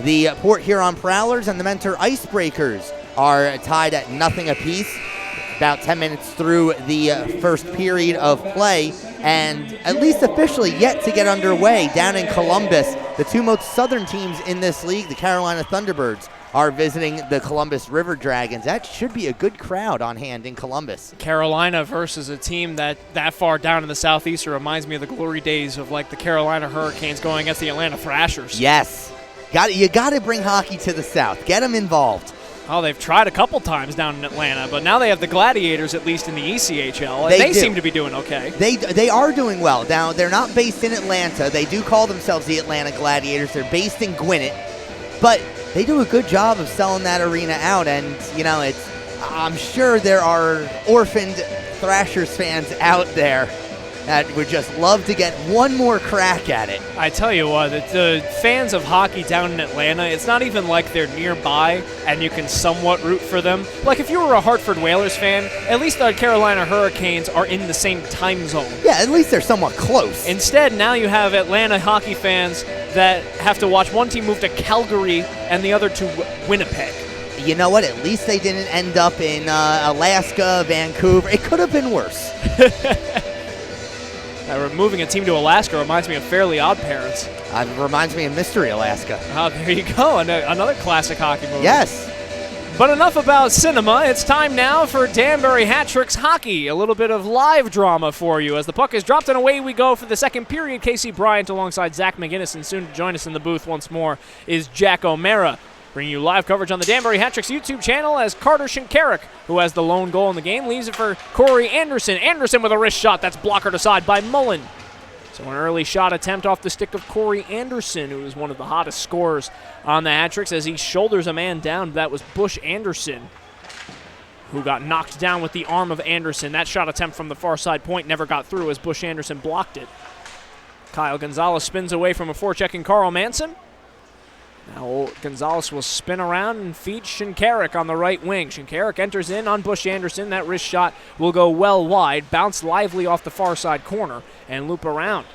The Port Huron Prowlers and the Mentor Icebreakers are tied at nothing apiece. About 10 minutes through the first period of play, and at least officially yet to get underway down in Columbus. The two most southern teams in this league, the Carolina Thunderbirds, are visiting the Columbus River Dragons. That should be a good crowd on hand in Columbus. Carolina versus a team that far down in the southeast reminds me of the glory days of like the Carolina Hurricanes going against the Atlanta Thrashers. Yes. You got to bring hockey to the south. Get them involved. Oh, they've tried a couple times down in Atlanta, but now they have the Gladiators, at least in the ECHL, and they seem to be doing okay. They are doing well. Now, they're not based in Atlanta. They do call themselves the Atlanta Gladiators. They're based in Gwinnett, but they do a good job of selling that arena out, and, I'm sure there are orphaned Thrashers fans out there that would just love to get one more crack at it. I tell you what, the fans of hockey down in Atlanta, it's not even like they're nearby and you can somewhat root for them. Like if you were a Hartford Whalers fan, at least the Carolina Hurricanes are in the same time zone. Yeah, at least they're somewhat close. Instead, now you have Atlanta hockey fans that have to watch one team move to Calgary and the other to Winnipeg. You know what? At least they didn't end up in Alaska, Vancouver. It could have been worse. Moving a team to Alaska reminds me of Fairly Odd Parents. It reminds me of Mystery Alaska. Oh, there you go. Another classic hockey movie. Yes. But enough about cinema. It's time now for Danbury Hat-Tricks hockey. A little bit of live drama for you as the puck is dropped and away we go for the second period. Casey Bryant alongside Zach McGinnis, and soon to join us in the booth once more is Jack O'Mara. Bringing you live coverage on the Danbury Hat-Tricks YouTube channel as Carter Shinkarik, who has the lone goal in the game, leaves it for Corey Anderson. Anderson with a wrist shot that's blockered aside by Mullen. So an early shot attempt off the stick of Corey Anderson, who is one of the hottest scorers on the Hat-Tricks as he shoulders a man down. That was Bush Anderson, who got knocked down with the arm of Anderson. That shot attempt from the far side point never got through as Bush Anderson blocked it. Kyle Gonzalez spins away from a forechecking Carl Manson. Now Gonzalez will spin around and feed Shinkarik on the right wing. Shinkarik enters in on Bush Anderson. That wrist shot will go well wide, bounce lively off the far side corner, and loop around.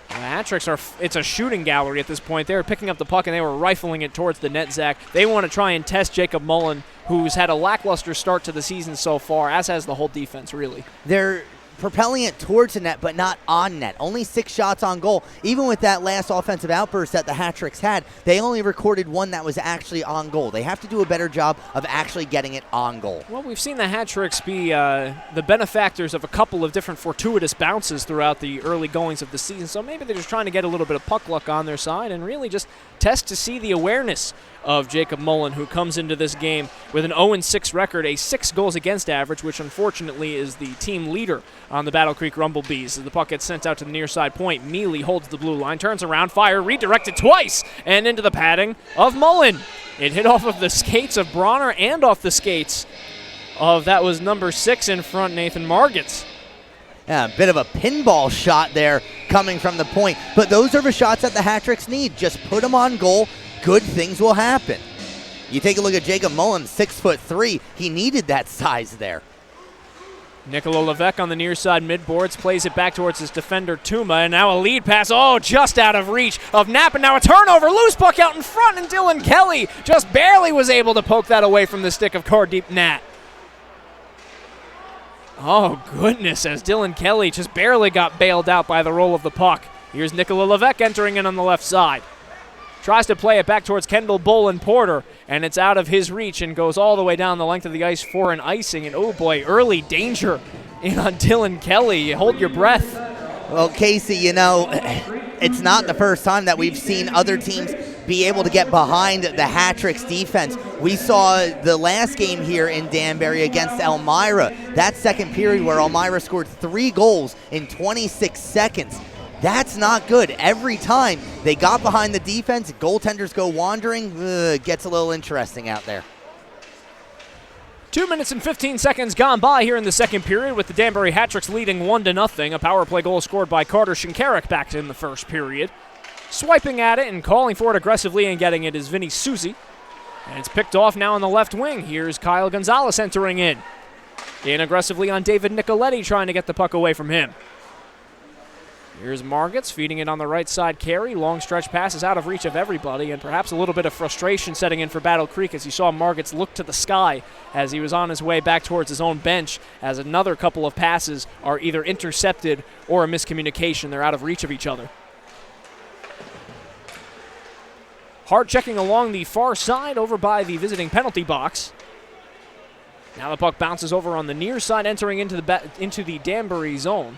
The Hat-Tricks it's a shooting gallery at this point. They were picking up the puck and they were rifling it towards the net, Zach. They want to try and test Jacob Mullen, who's had a lackluster start to the season so far, as has the whole defense, really. They're propelling it towards the net, but not on net. Only 6 shots on goal. Even with that last offensive outburst that the Hat-Tricks had, they only recorded one that was actually on goal. They have to do a better job of actually getting it on goal. Well, we've seen the Hat-Tricks be the benefactors of a couple of different fortuitous bounces throughout the early goings of the season, so maybe they're just trying to get a little bit of puck luck on their side and really just test to see the awareness of Jacob Mullen, who comes into this game with an 0-6 record, a 6 goals against average, which unfortunately is the team leader on the Battle Creek Rumblebees. As the puck gets sent out to the near side point, Mealy holds the blue line, turns around, fire, redirected twice, and into the padding of Mullen. It hit off of the skates of Bronner and off the skates of, that was number 6 in front, Nathan Margits. Yeah, a bit of a pinball shot there coming from the point. But those are the shots that the Hat-Tricks need. Just put them on goal. Good things will happen. You take a look at Jacob Mullen, 6'3". He needed that size there. Nicola Levesque on the near side midboards, plays it back towards his defender Tuma, and now a lead pass, just out of reach of Knapp, and now a turnover, loose puck out in front, and Dylan Kelly just barely was able to poke that away from the stick of Cardeep Nat. Oh, goodness, as Dylan Kelly just barely got bailed out by the roll of the puck. Here's Nicola Levesque entering in on the left side. Tries to play it back towards Kendall Bolin Porter, and it's out of his reach and goes all the way down the length of the ice for an icing. And oh boy, early danger in on Dylan Kelly. Hold your breath. Well, Casey, it's not the first time that we've seen other teams be able to get behind the Hat-Tricks defense. We saw the last game here in Danbury against Elmira. That second period where Elmira scored 3 goals in 26 seconds. That's not good. Every time they got behind the defense, goaltenders go wandering, gets a little interesting out there. 2 minutes and 15 seconds gone by here in the second period with the Danbury Hat-Tricks leading 1-0. A power play goal scored by Carter Shinkaruk back in the first period. Swiping at it and calling for it aggressively and getting it is Vinny Susi. And it's picked off now on the left wing. Here's Kyle Gonzalez entering in. In aggressively on David Nicoletti, trying to get the puck away from him. Here's Margits feeding it on the right side carry. Long stretch passes out of reach of everybody, and perhaps a little bit of frustration setting in for Battle Creek as you saw Margits look to the sky as he was on his way back towards his own bench, as another couple of passes are either intercepted or a miscommunication. They're out of reach of each other. Hard checking along the far side over by the visiting penalty box. Now the puck bounces over on the near side, entering into the Danbury zone.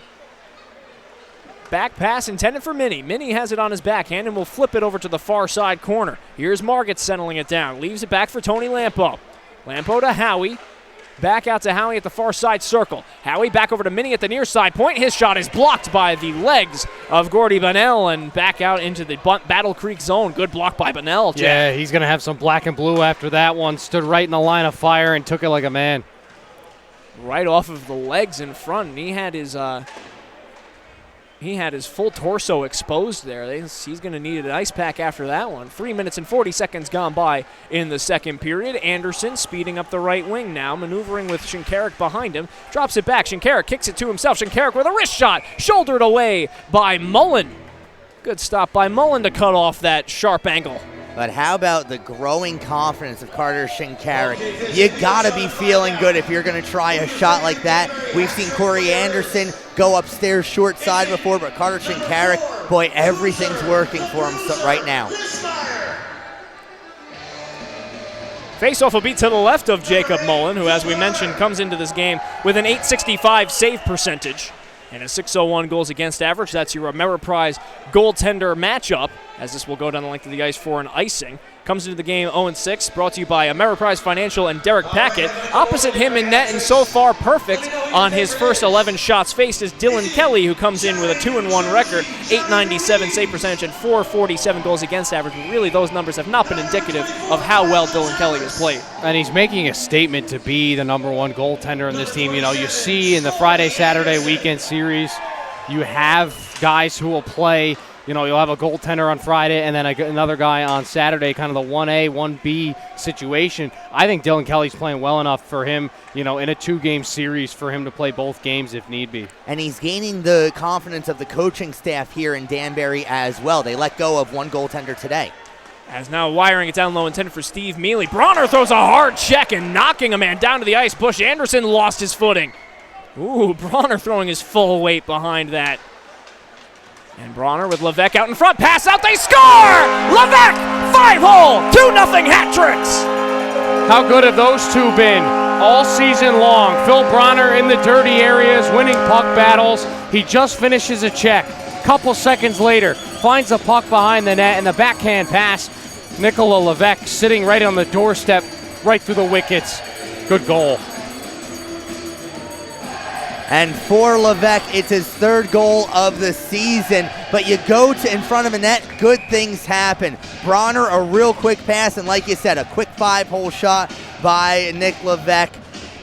Back pass intended for Minnie. Minnie has it on his backhand and will flip it over to the far side corner. Here's Margits settling it down. Leaves it back for Tony Lampo. Lampo to Howie. Back out to Howie at the far side circle. Howie back over to Minnie at the near side point. His shot is blocked by the legs of Gordy Bunnell and back out into the Battle Creek zone. Good block by Bunnell. Jack. Yeah, he's going to have some black and blue after that one. Stood right in the line of fire and took it like a man. Right off of the legs in front. And he had his full torso exposed there. He's going to need an ice pack after that one. 3 minutes and 40 seconds gone by in the second period. Anderson speeding up the right wing now, maneuvering with Shinkaruk behind him. Drops it back. Shinkaruk kicks it to himself. Shinkaruk with a wrist shot. Shouldered away by Mullen. Good stop by Mullen to cut off that sharp angle. But how about the growing confidence of Carter Shinkaruk? You gotta be feeling good if you're gonna try a shot like that. We've seen Corey Anderson go upstairs short side before, but Carter Shinkaruk, boy, everything's working for him right now. Faceoff will be to the left of Jacob Mullen, who, as we mentioned, comes into this game with an .865 save percentage and a .601 goals against average. That's your Ameriprise goaltender matchup, as this will go down the length of the ice for an icing. Comes into the game 0-6, brought to you by Ameriprise Financial and Derek Packett. Opposite him in net, and so far perfect on his first 11 shots faced, is Dylan Kelly, who comes in with a 2-1 record, .897 save percentage, and .447 goals against average. But really, those numbers have not been indicative of how well Dylan Kelly has played. And he's making a statement to be the #1 goaltender in this team. You know, you see in the Friday, Saturday weekend series, you have guys who will play. You know, you'll have a goaltender on Friday and then another guy on Saturday, kind of the 1A, 1B situation. I think Dylan Kelly's playing well enough for him, you know, in a 2-game series for him to play both games if need be. And he's gaining the confidence of the coaching staff here in Danbury as well. They let go of one goaltender today. As now wiring it down low, intended for Steve Mealy. Bronner throws a hard check and knocking a man down to the ice. Bush Anderson lost his footing. Ooh, Bronner throwing his full weight behind that. And Bronner with Levesque out in front. Pass out, they score! Levesque, 5-hole, 2-0 Hat-Tricks! How good have those two been all season long? Phil Bronner in the dirty areas, winning puck battles. He just finishes a check. Couple seconds later, finds a puck behind the net, and the backhand pass. Nicola Levesque sitting right on the doorstep, right through the wickets. Good goal. And for Levesque, it's his 3rd goal of the season. But you go to in front of a net, good things happen. Bronner, a real quick pass, and like you said, a quick 5-hole shot by Nick Levesque.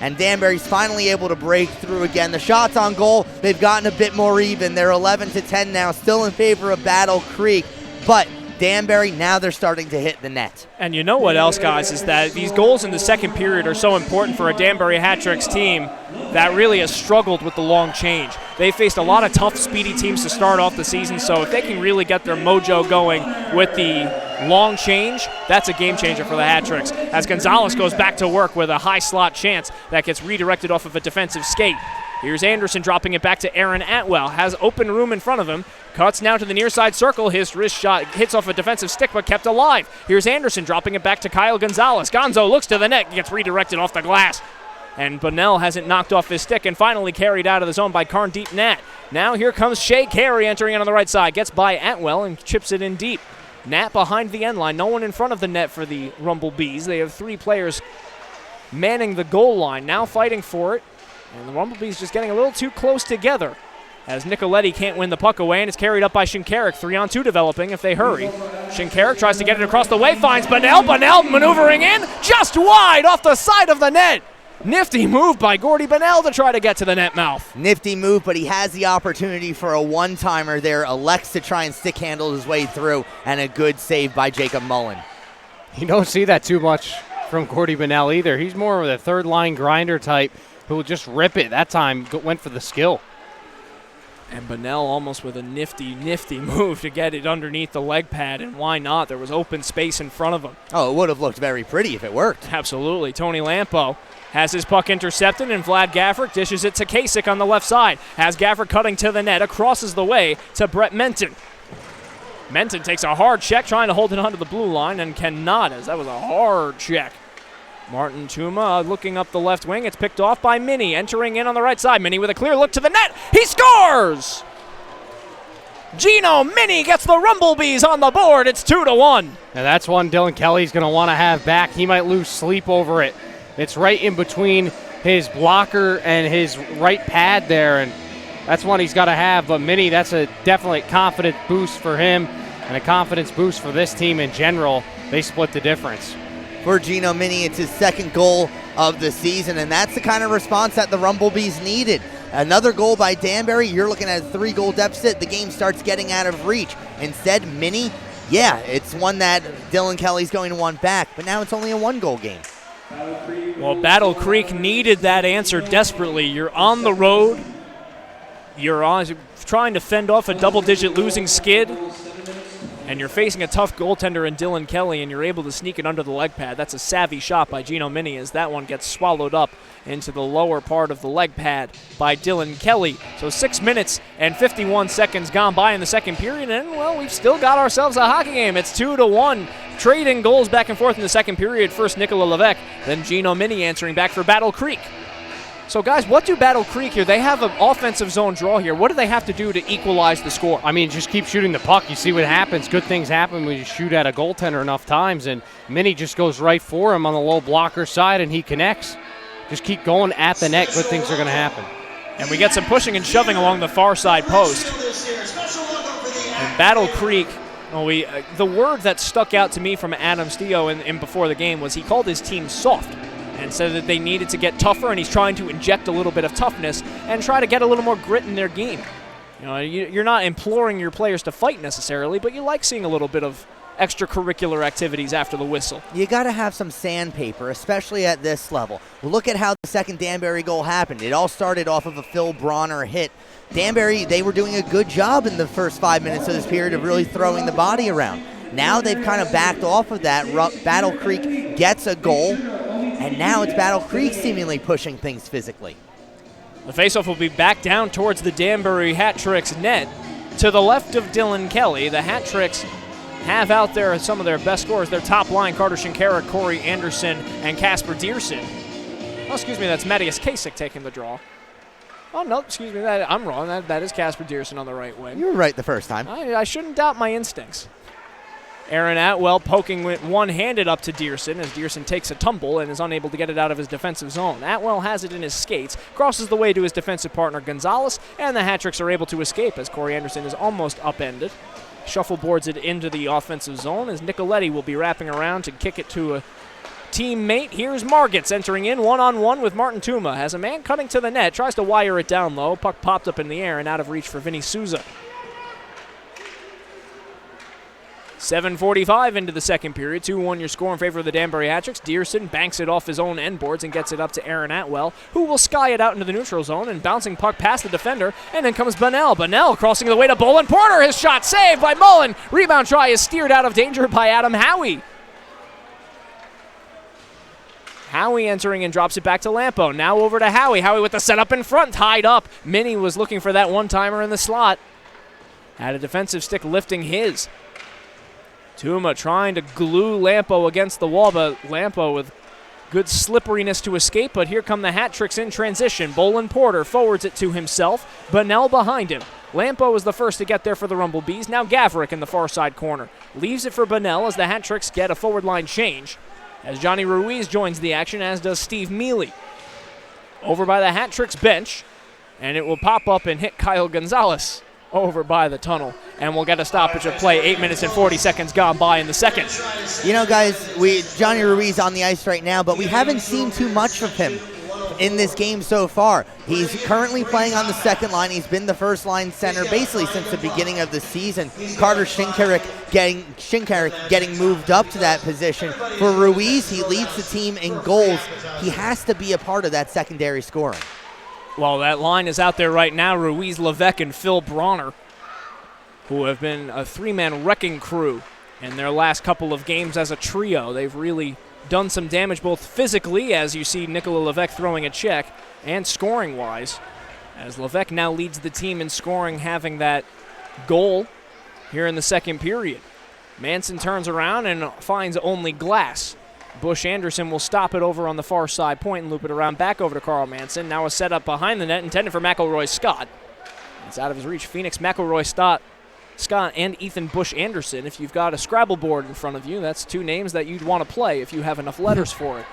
And Danbury's finally able to break through again. The shots on goal, they've gotten a bit more even. They're 11-10 now, still in favor of Battle Creek. But Danbury, now they're starting to hit the net. And you know what else, guys, is that these goals in the second period are so important for a Danbury Hat-Tricks team that really has struggled with the long change. They faced a lot of tough, speedy teams to start off the season, so if they can really get their mojo going with the long change, that's a game changer for the Hat-Tricks. As Gonzalez goes back to work with a high slot chance that gets redirected off of a defensive skate. Here's Anderson dropping it back to Aaron Atwell. Has open room in front of him. Cuts now to the near side circle. His wrist shot hits off a defensive stick but kept alive. Here's Anderson dropping it back to Kyle Gonzalez. Gonzo looks to the net, gets redirected off the glass. And Bunnell hasn't knocked off his stick and finally carried out of the zone by Karndeep Nat. Now here comes Shea Carey entering in on the right side. Gets by Atwell and chips it in deep. Nat behind the end line. No one in front of the net for the Rumble Bees. They have 3 players manning the goal line. Now fighting for it. And the Rumble Bees just getting a little too close together as Nicoletti can't win the puck away, and it's carried up by Shinkarik. 3-on-2 developing if they hurry. Shinkarik tries to get it across the way, finds Bunnell. Bunnell maneuvering in, just wide off the side of the net. Nifty move by Gordy Bunnell to try to get to the net mouth. Nifty move, but he has the opportunity for a one-timer there. Elects to try and stick handle his way through, and a good save by Jacob Mullen. You don't see that too much from Gordy Bunnell either. He's more of a third-line grinder type who will just rip it. That time went for the skill. And Bunnell almost with a nifty move to get it underneath the leg pad, and why not? There was open space in front of him. Oh, it would have looked very pretty if it worked. Absolutely. Tony Lampo has his puck intercepted, and Vlad Gaffrick dishes it to Kasich on the left side. Has Gaffrick cutting to the net, crosses the way to Brett Menton. Menton takes a hard check, trying to hold it onto the blue line, and cannot, as that was a hard check. Martin Tuma looking up the left wing. It's picked off by Minnie, entering in on the right side. Minnie with a clear look to the net. He scores! Gino Minnie gets the Rumblebees on the board. It's 2-1. And that's one Dylan Kelly's going to want to have back. He might lose sleep over it. It's right in between his blocker and his right pad there, and that's one he's got to have. But Minnie, that's a definitely confident boost for him and a confidence boost for this team in general. They split the difference. For Gino Minnie, it's his second goal of the season, and that's the kind of response that the Rumblebees needed. Another goal by Danbury, you're looking at a 3-goal deficit. The game starts getting out of reach. Instead, Minnie, yeah, it's one that Dylan Kelly's going to want back, but now it's only a 1-goal game. Well, Battle Creek needed that answer desperately. You're on the road. You're trying to fend off a double-digit losing skid, and you're facing a tough goaltender in Dylan Kelly, and you're able to sneak it under the leg pad. That's a savvy shot by Gino Minnie, as that one gets swallowed up into the lower part of the leg pad by Dylan Kelly. So 6 minutes and 51 seconds gone by in the second period, and, well, we've still got ourselves a hockey game. It's 2-1. Trading goals back and forth in the second period. First Nicola Levesque, then Gino Minnie answering back for Battle Creek. So, guys, what do Battle Creek here? They have an offensive zone draw here. What do they have to do to equalize the score? I mean, just keep shooting the puck. You see what happens. Good things happen when you shoot at a goaltender enough times, and Minnie just goes right for him on the low blocker side, and he connects. Just keep going at the net. Good things are going to happen. And we get some pushing and shoving along the far side post. And Battle Creek, well, the word that stuck out to me from Adam Steo in before the game was he called his team soft, and said that they needed to get tougher, and he's trying to inject a little bit of toughness and try to get a little more grit in their game. You know, you're not imploring your players to fight necessarily, but you like seeing a little bit of extracurricular activities after the whistle. You got to have some sandpaper, especially at this level. Look at how the second Danbury goal happened. It all started off of a Phil Bronner hit. Danbury, they were doing a good job in the first 5 minutes of this period of really throwing the body around. Now they've kind of backed off of that. Battle Creek gets a goal, and now it's Battle Creek seemingly pushing things physically. The faceoff will be back down towards the Danbury Hat Tricks net. To the left of Dylan Kelly, the Hat Tricks have out there some of their best scorers. Their top line, Carter Shinkara, Corey Anderson, and Casper Dierson. Oh, excuse me, that's Matthias Kasich taking the draw. Oh, no, excuse me, I'm wrong. That is Casper Dierson on the right wing. You were right the first time. I shouldn't doubt my instincts. Aaron Atwell poking with one-handed up to Dierson as Dierson takes a tumble and is unable to get it out of his defensive zone. Atwell has it in his skates, crosses the way to his defensive partner Gonzalez, and the Hat Tricks are able to escape as Corey Anderson is almost upended. Shuffleboards it into the offensive zone as Nicoletti will be wrapping around to kick it to a teammate. Here's Margits entering in one-on-one with Martin Tuma. Has a man cutting to the net, tries to wire it down low. Puck popped up in the air and out of reach for Vinny Souza. 7:45 into the second period. 2-1 your score in favor of the Danbury Hat Tricks. Dierson banks it off his own end boards and gets it up to Aaron Atwell, who will sky it out into the neutral zone and bouncing puck past the defender. And then comes Bunnell. Bunnell crossing the way to Bolin Porter. His shot saved by Mullen. Rebound try is steered out of danger by Adam Howie. Howie entering and drops it back to Lampo. Now over to Howie. Howie with the setup in front, tied up. Minnie was looking for that one-timer in the slot. Had a defensive stick lifting his. Tuma trying to glue Lampo against the wall, but Lampo with good slipperiness to escape. But here come the Hat Tricks in transition. Bolin Porter forwards it to himself. Bunnell behind him. Lampo was the first to get there for the Rumblebees. Now Gavrick in the far side corner. Leaves it for Bunnell as the Hat Tricks get a forward line change. As Johnny Ruiz joins the action, as does Steve Mealy. Over by the Hat Tricks bench and it will pop up and hit Kyle Gonzalez over by the tunnel, and we'll get a stoppage of play. 8 minutes and 40 seconds gone by in the second. You know, guys, Johnny Ruiz on the ice right now, but we haven't seen too much of him in this game so far. He's currently playing on the second line. He's been the first line center basically since the beginning of the season. Carter Shinkarik getting moved up to that position. For Ruiz, he leads the team in goals. He has to be a part of that secondary scoring. Well, that line is out there right now. Ruiz, Levesque, and Phil Bronner, who have been a three-man wrecking crew in their last couple of games as a trio. They've really done some damage both physically, as you see Nikola Levesque throwing a check, and scoring-wise, as Levesque now leads the team in scoring, having that goal here in the second period. Manson turns around and finds only glass. Bush Anderson will stop it over on the far side point and loop it around back over to Carl Manson. Now a setup behind the net intended for McElroy Scott. It's out of his reach. Phoenix, McElroy Scott, and Ethan Bush Anderson. If you've got a Scrabble board in front of you, that's two names that you'd want to play if you have enough letters for it.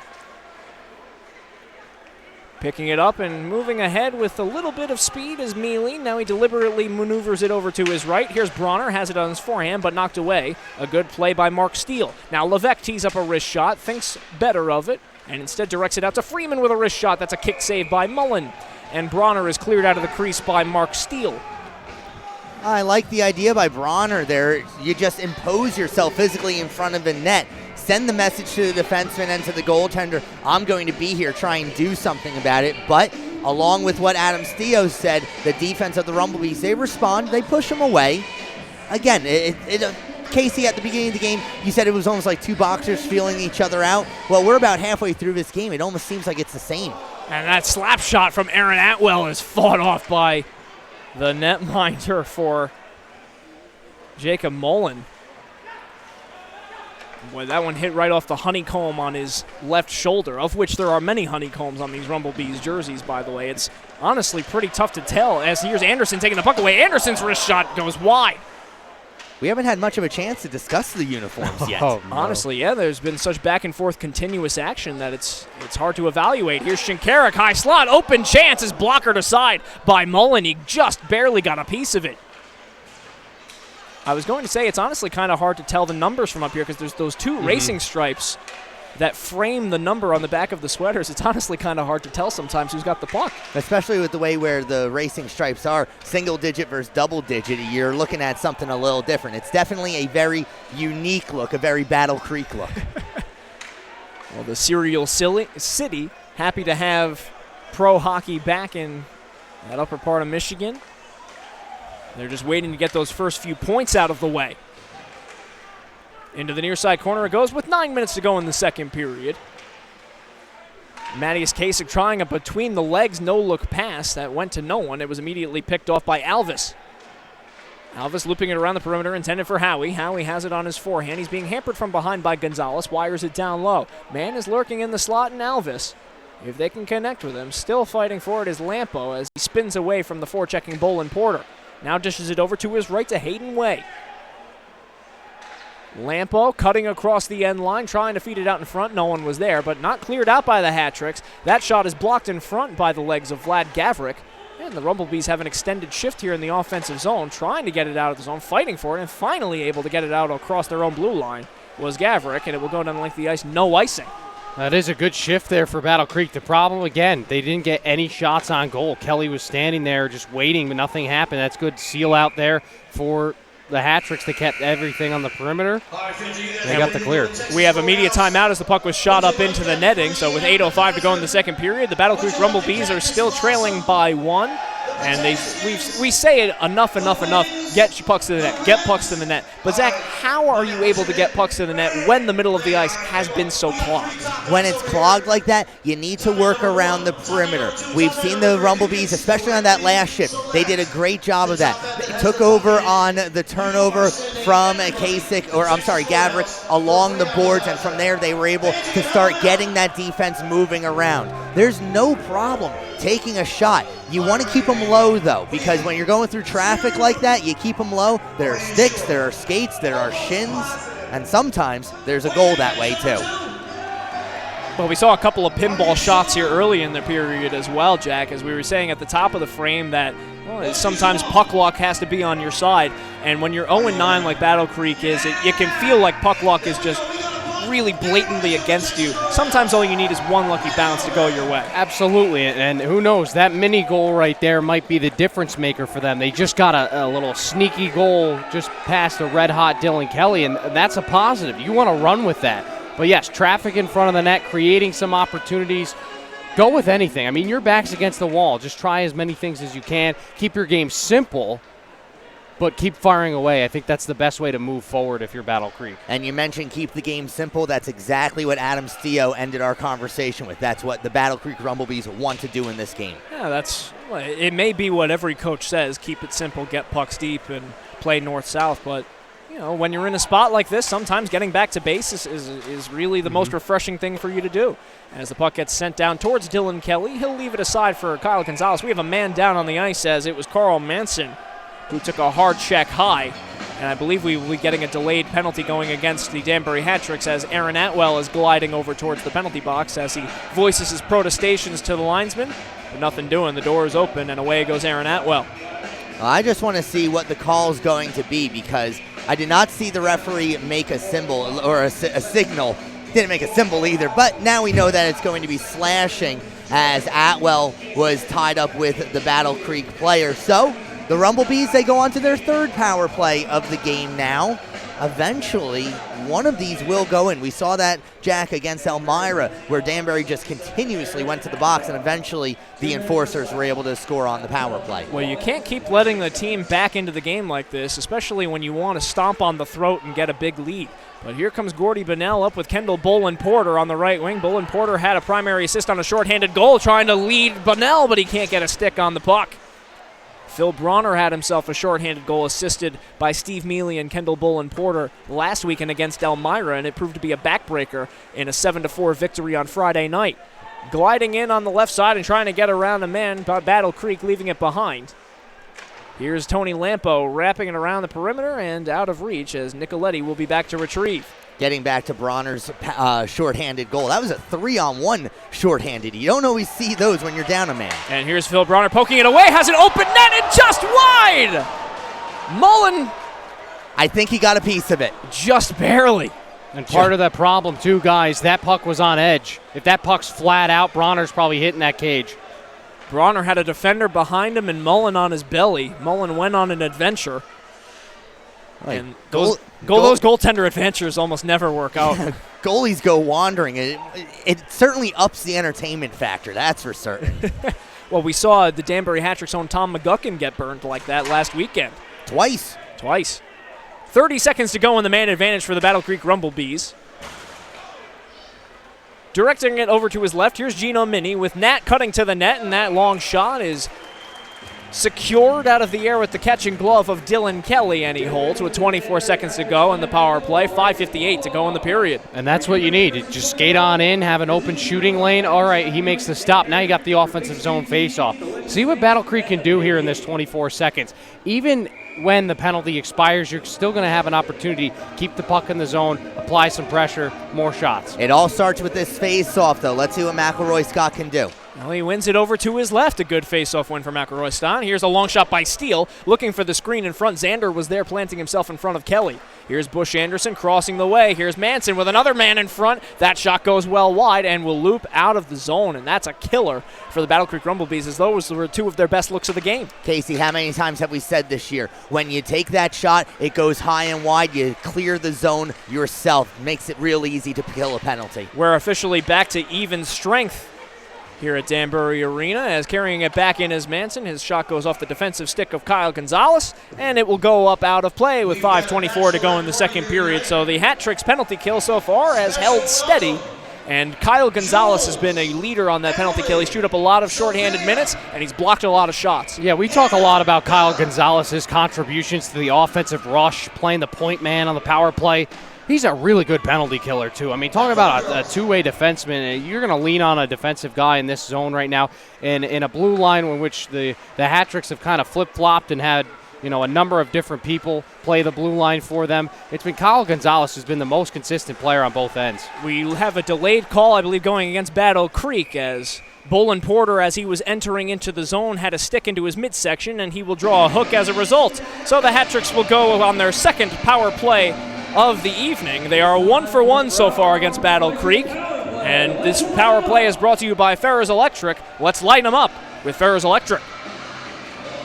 Picking it up and moving ahead with a little bit of speed is Mealy. Now he deliberately maneuvers it over to his right. Here's Bronner, has it on his forehand, but knocked away. A good play by Mark Steele. Now Levesque tees up a wrist shot, thinks better of it, and instead directs it out to Freeman with a wrist shot. That's a kick save by Mullen. And Bronner is cleared out of the crease by Mark Steele. I like the idea by Bronner there. You just impose yourself physically in front of the net. Send the message to the defenseman and to the goaltender, I'm going to be here, try and do something about it. But along with what Adam Steele said, the defense of the Rumblebees, they respond, they push them away. Again, Casey, at the beginning of the game, you said it was almost like two boxers feeling each other out. Well, we're about halfway through this game. It almost seems like it's the same. And that slap shot from Aaron Atwell is fought off by the netminder for Jacob Mullen. Boy, that one hit right off the honeycomb on his left shoulder, of which there are many honeycombs on these Rumblebees jerseys, by the way. It's honestly pretty tough to tell, as here's Anderson taking the puck away. Anderson's wrist shot goes wide. We haven't had much of a chance to discuss the uniforms yet. Oh, no. Honestly, yeah, there's been such back-and-forth continuous action that it's hard to evaluate. Here's Shinkarik, high slot, open chance is blockered aside by Mullen. He just barely got a piece of it. I was going to say it's honestly kind of hard to tell the numbers from up here because there's those two racing stripes that frame the number on the back of the sweaters. It's honestly kind of hard to tell sometimes who's got the puck. Especially with the way where the racing stripes are, single digit versus double digit, you're looking at something a little different. It's definitely a very unique look, a very Battle Creek look. Well, the Cereal City, happy to have pro hockey back in that upper part of Michigan. They're just waiting to get those first few points out of the way. Into the near side corner it goes with 9 minutes to go in the second period. Mattias Kasich trying a between the legs no-look pass that went to no one. It was immediately picked off by Alvis. Alvis looping it around the perimeter, intended for Howie. Howie has it on his forehand. He's being hampered from behind by Gonzalez, wires it down low. Man is lurking in the slot, and Alvis, if they can connect with him, still fighting for it is Lampo as he spins away from the forechecking Bolin Porter. Now dishes it over to his right to Hayden Way. Lampo cutting across the end line, trying to feed it out in front. No one was there, but not cleared out by the Hat-Tricks. That shot is blocked in front by the legs of Vlad Gavrik. And the Rumblebees have an extended shift here in the offensive zone, trying to get it out of the zone, fighting for it, and finally able to get it out across their own blue line was Gavrik, and it will go down the length of the ice, no icing. That is a good shift there for Battle Creek. The problem, again, they didn't get any shots on goal. Kelly was standing there just waiting, but nothing happened. That's good seal out there for the Hat-Tricks. They kept everything on the perimeter. They got the clear. We have immediate timeout as the puck was shot up into the netting. So with 8:05 to go in the second period, the Battle Creek Rumblebees are still trailing by one. And we say it enough. Get pucks to the net. Get pucks to the net. But, Zach, how are you able to get pucks to the net when the middle of the ice has been so clogged? When it's clogged like that, you need to work around the perimeter. We've seen the Rumblebees, especially on that last shift. They did a great job of that. They took over on the turnover from Gavrik along the boards, and from there they were able to start getting that defense moving around. There's no problem taking a shot. You want to keep them low, though, because when you're going through traffic like that, you keep them low. There are sticks, there are skates, there are shins, and sometimes there's a goal that way, too. Well, we saw a couple of pinball shots here early in the period as well, Jack, as we were saying at the top of the frame that sometimes puck luck has to be on your side. And when you're 0-9 like Battle Creek is, it can feel like puck luck is just really blatantly against you. Sometimes all you need is one lucky bounce to go your way. Absolutely, and who knows, that mini goal right there might be the difference maker for them. They just got a little sneaky goal just past the red-hot Dylan Kelly, and that's a positive. You want to run with that. But yes, traffic in front of the net, creating some opportunities. Go with anything. I mean, your back's against the wall. Just try as many things as you can. Keep your game simple, but keep firing away. I think that's the best way to move forward if you're Battle Creek. And you mentioned keep the game simple. That's exactly what Adam Steo ended our conversation with. That's what the Battle Creek Rumblebees want to do in this game. Yeah, it may be what every coach says, keep it simple, get pucks deep, and play north-south, but when you're in a spot like this, sometimes getting back to base is really the most refreshing thing for you to do. As the puck gets sent down towards Dylan Kelly, he'll leave it aside for Kyle Gonzalez. We have a man down on the ice as it was Carl Manson who took a hard check high. And I believe we will be getting a delayed penalty going against the Danbury Hat-Tricks as Aaron Atwell is gliding over towards the penalty box as he voices his protestations to the linesman. But nothing doing. The door is open, and away goes Aaron Atwell. I just want to see what the call is going to be because I did not see the referee make a symbol or a signal. Didn't make a symbol either, but now we know that it's going to be slashing as Atwell was tied up with the Battle Creek player. So the Rumblebees, they go on to their third power play of the game now. Eventually, one of these will go in. We saw that, Jack, against Elmira, where Danbury just continuously went to the box, and eventually the Enforcers were able to score on the power play. Well, you can't keep letting the team back into the game like this, especially when you want to stomp on the throat and get a big lead. But here comes Gordy Bunnell up with Kendall Bolin-Porter on the right wing. Bolin-Porter had a primary assist on a shorthanded goal, trying to lead Bunnell, but he can't get a stick on the puck. Phil Bronner had himself a shorthanded goal assisted by Steve Mealy and Kendall Bolin-Porter last weekend against Elmira, and it proved to be a backbreaker in a 7-4 victory on Friday night. Gliding in on the left side and trying to get around a man, Battle Creek leaving it behind. Here's Tony Lampo wrapping it around the perimeter and out of reach as Nicoletti will be back to retrieve. Getting back to Bronner's shorthanded goal. That was a 3-on-1 shorthanded. You don't always see those when you're down a man. And here's Phil Bronner poking it away, has an open net and just wide! Mullen. I think he got a piece of it. Just barely. And part of that problem too, guys, that puck was on edge. If that puck's flat out, Bronner's probably hitting that cage. Bronner had a defender behind him and Mullen on his belly. Mullen went on an adventure. And those goaltender adventures almost never work out. Goalies go wandering. It certainly ups the entertainment factor, that's for certain. Well, we saw the Danbury Hat-Tricks' own Tom McGuckin get burned like that last weekend. Twice. 30 seconds to go in the man advantage for the Battle Creek Rumblebees. Directing it over to his left, here's Gino Mini with Nat cutting to the net, and that long shot is secured out of the air with the catching glove of Dylan Kelly, and he holds with 24 seconds to go in the power play, 5:58 to go in the period. And that's what you need. Just skate on in, have an open shooting lane. All right, he makes the stop. Now you got the offensive zone faceoff. See what Battle Creek can do here in this 24 seconds. Even when the penalty expires, you're still going to have an opportunity. Keep the puck in the zone, apply some pressure, more shots. It all starts with this face-off, though. Let's see what McElroy Scott can do. Well, he wins it over to his left. A good face-off win for McElroy Scott. Here's a long shot by Steele, looking for the screen in front. Xander was there planting himself in front of Kelly. Here's Bush Anderson crossing the way. Here's Manson with another man in front. That shot goes well wide and will loop out of the zone, and that's a killer for the Battle Creek Rumblebees, as those were two of their best looks of the game. Casey, how many times have we said this year, when you take that shot, it goes high and wide, you clear the zone yourself. Makes it real easy to kill a penalty. We're officially back to even strength here at Danbury Arena, as carrying it back in is Manson. His shot goes off the defensive stick of Kyle Gonzalez, and it will go up out of play with 5:24 to go in the second period. So the Hat-Tricks penalty kill so far has held steady, and Kyle Gonzalez has been a leader on that penalty kill. He's chewed up a lot of shorthanded minutes, and he's blocked a lot of shots. Yeah, we talk a lot about Kyle Gonzalez's contributions to the offensive rush, playing the point man on the power play. He's a really good penalty killer, too. I mean, talking about a two-way defenseman, you're going to lean on a defensive guy in this zone right now. And in a blue line in which the Hat-Tricks have kind of flip-flopped and had a number of different people play the blue line for them. It's been Kyle Gonzalez who's been the most consistent player on both ends. We have a delayed call, I believe, going against Battle Creek as Bolin Porter, as he was entering into the zone, had a stick into his midsection, and he will draw a hook as a result. So the Hat-Tricks will go on their second power play of the evening. They are 1 for 1 so far against Battle Creek, and this power play is brought to you by Ferrers Electric. Let's light them up with Ferrers Electric.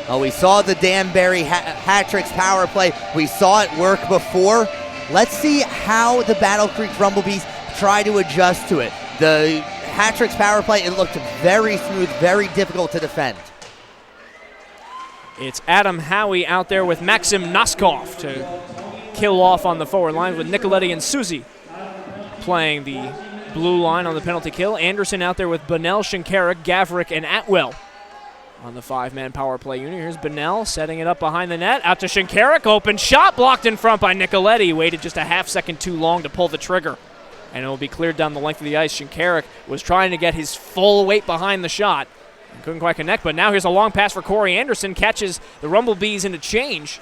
Oh, we saw the Danbury Hat-Tricks power play. We saw it work before. Let's see how the Battle Creek Rumblebees try to adjust to it. The Hat-Tricks power play, it looked very smooth, very difficult to defend. It's Adam Howie out there with Maxim Noskov to kill off on the forward line, with Nicoletti and Suzy playing the blue line on the penalty kill. Anderson out there with Bunnell, Shinkarik, Gavrik, and Atwell on the 5-man power play unit. Here's Bunnell setting it up behind the net. Out to Shinkarik. Open shot blocked in front by Nicoletti. Waited just a half second too long to pull the trigger, and it will be cleared down the length of the ice. Shinkarik was trying to get his full weight behind the shot and couldn't quite connect, but now here's a long pass for Corey Anderson. Catches the Rumblebees into change.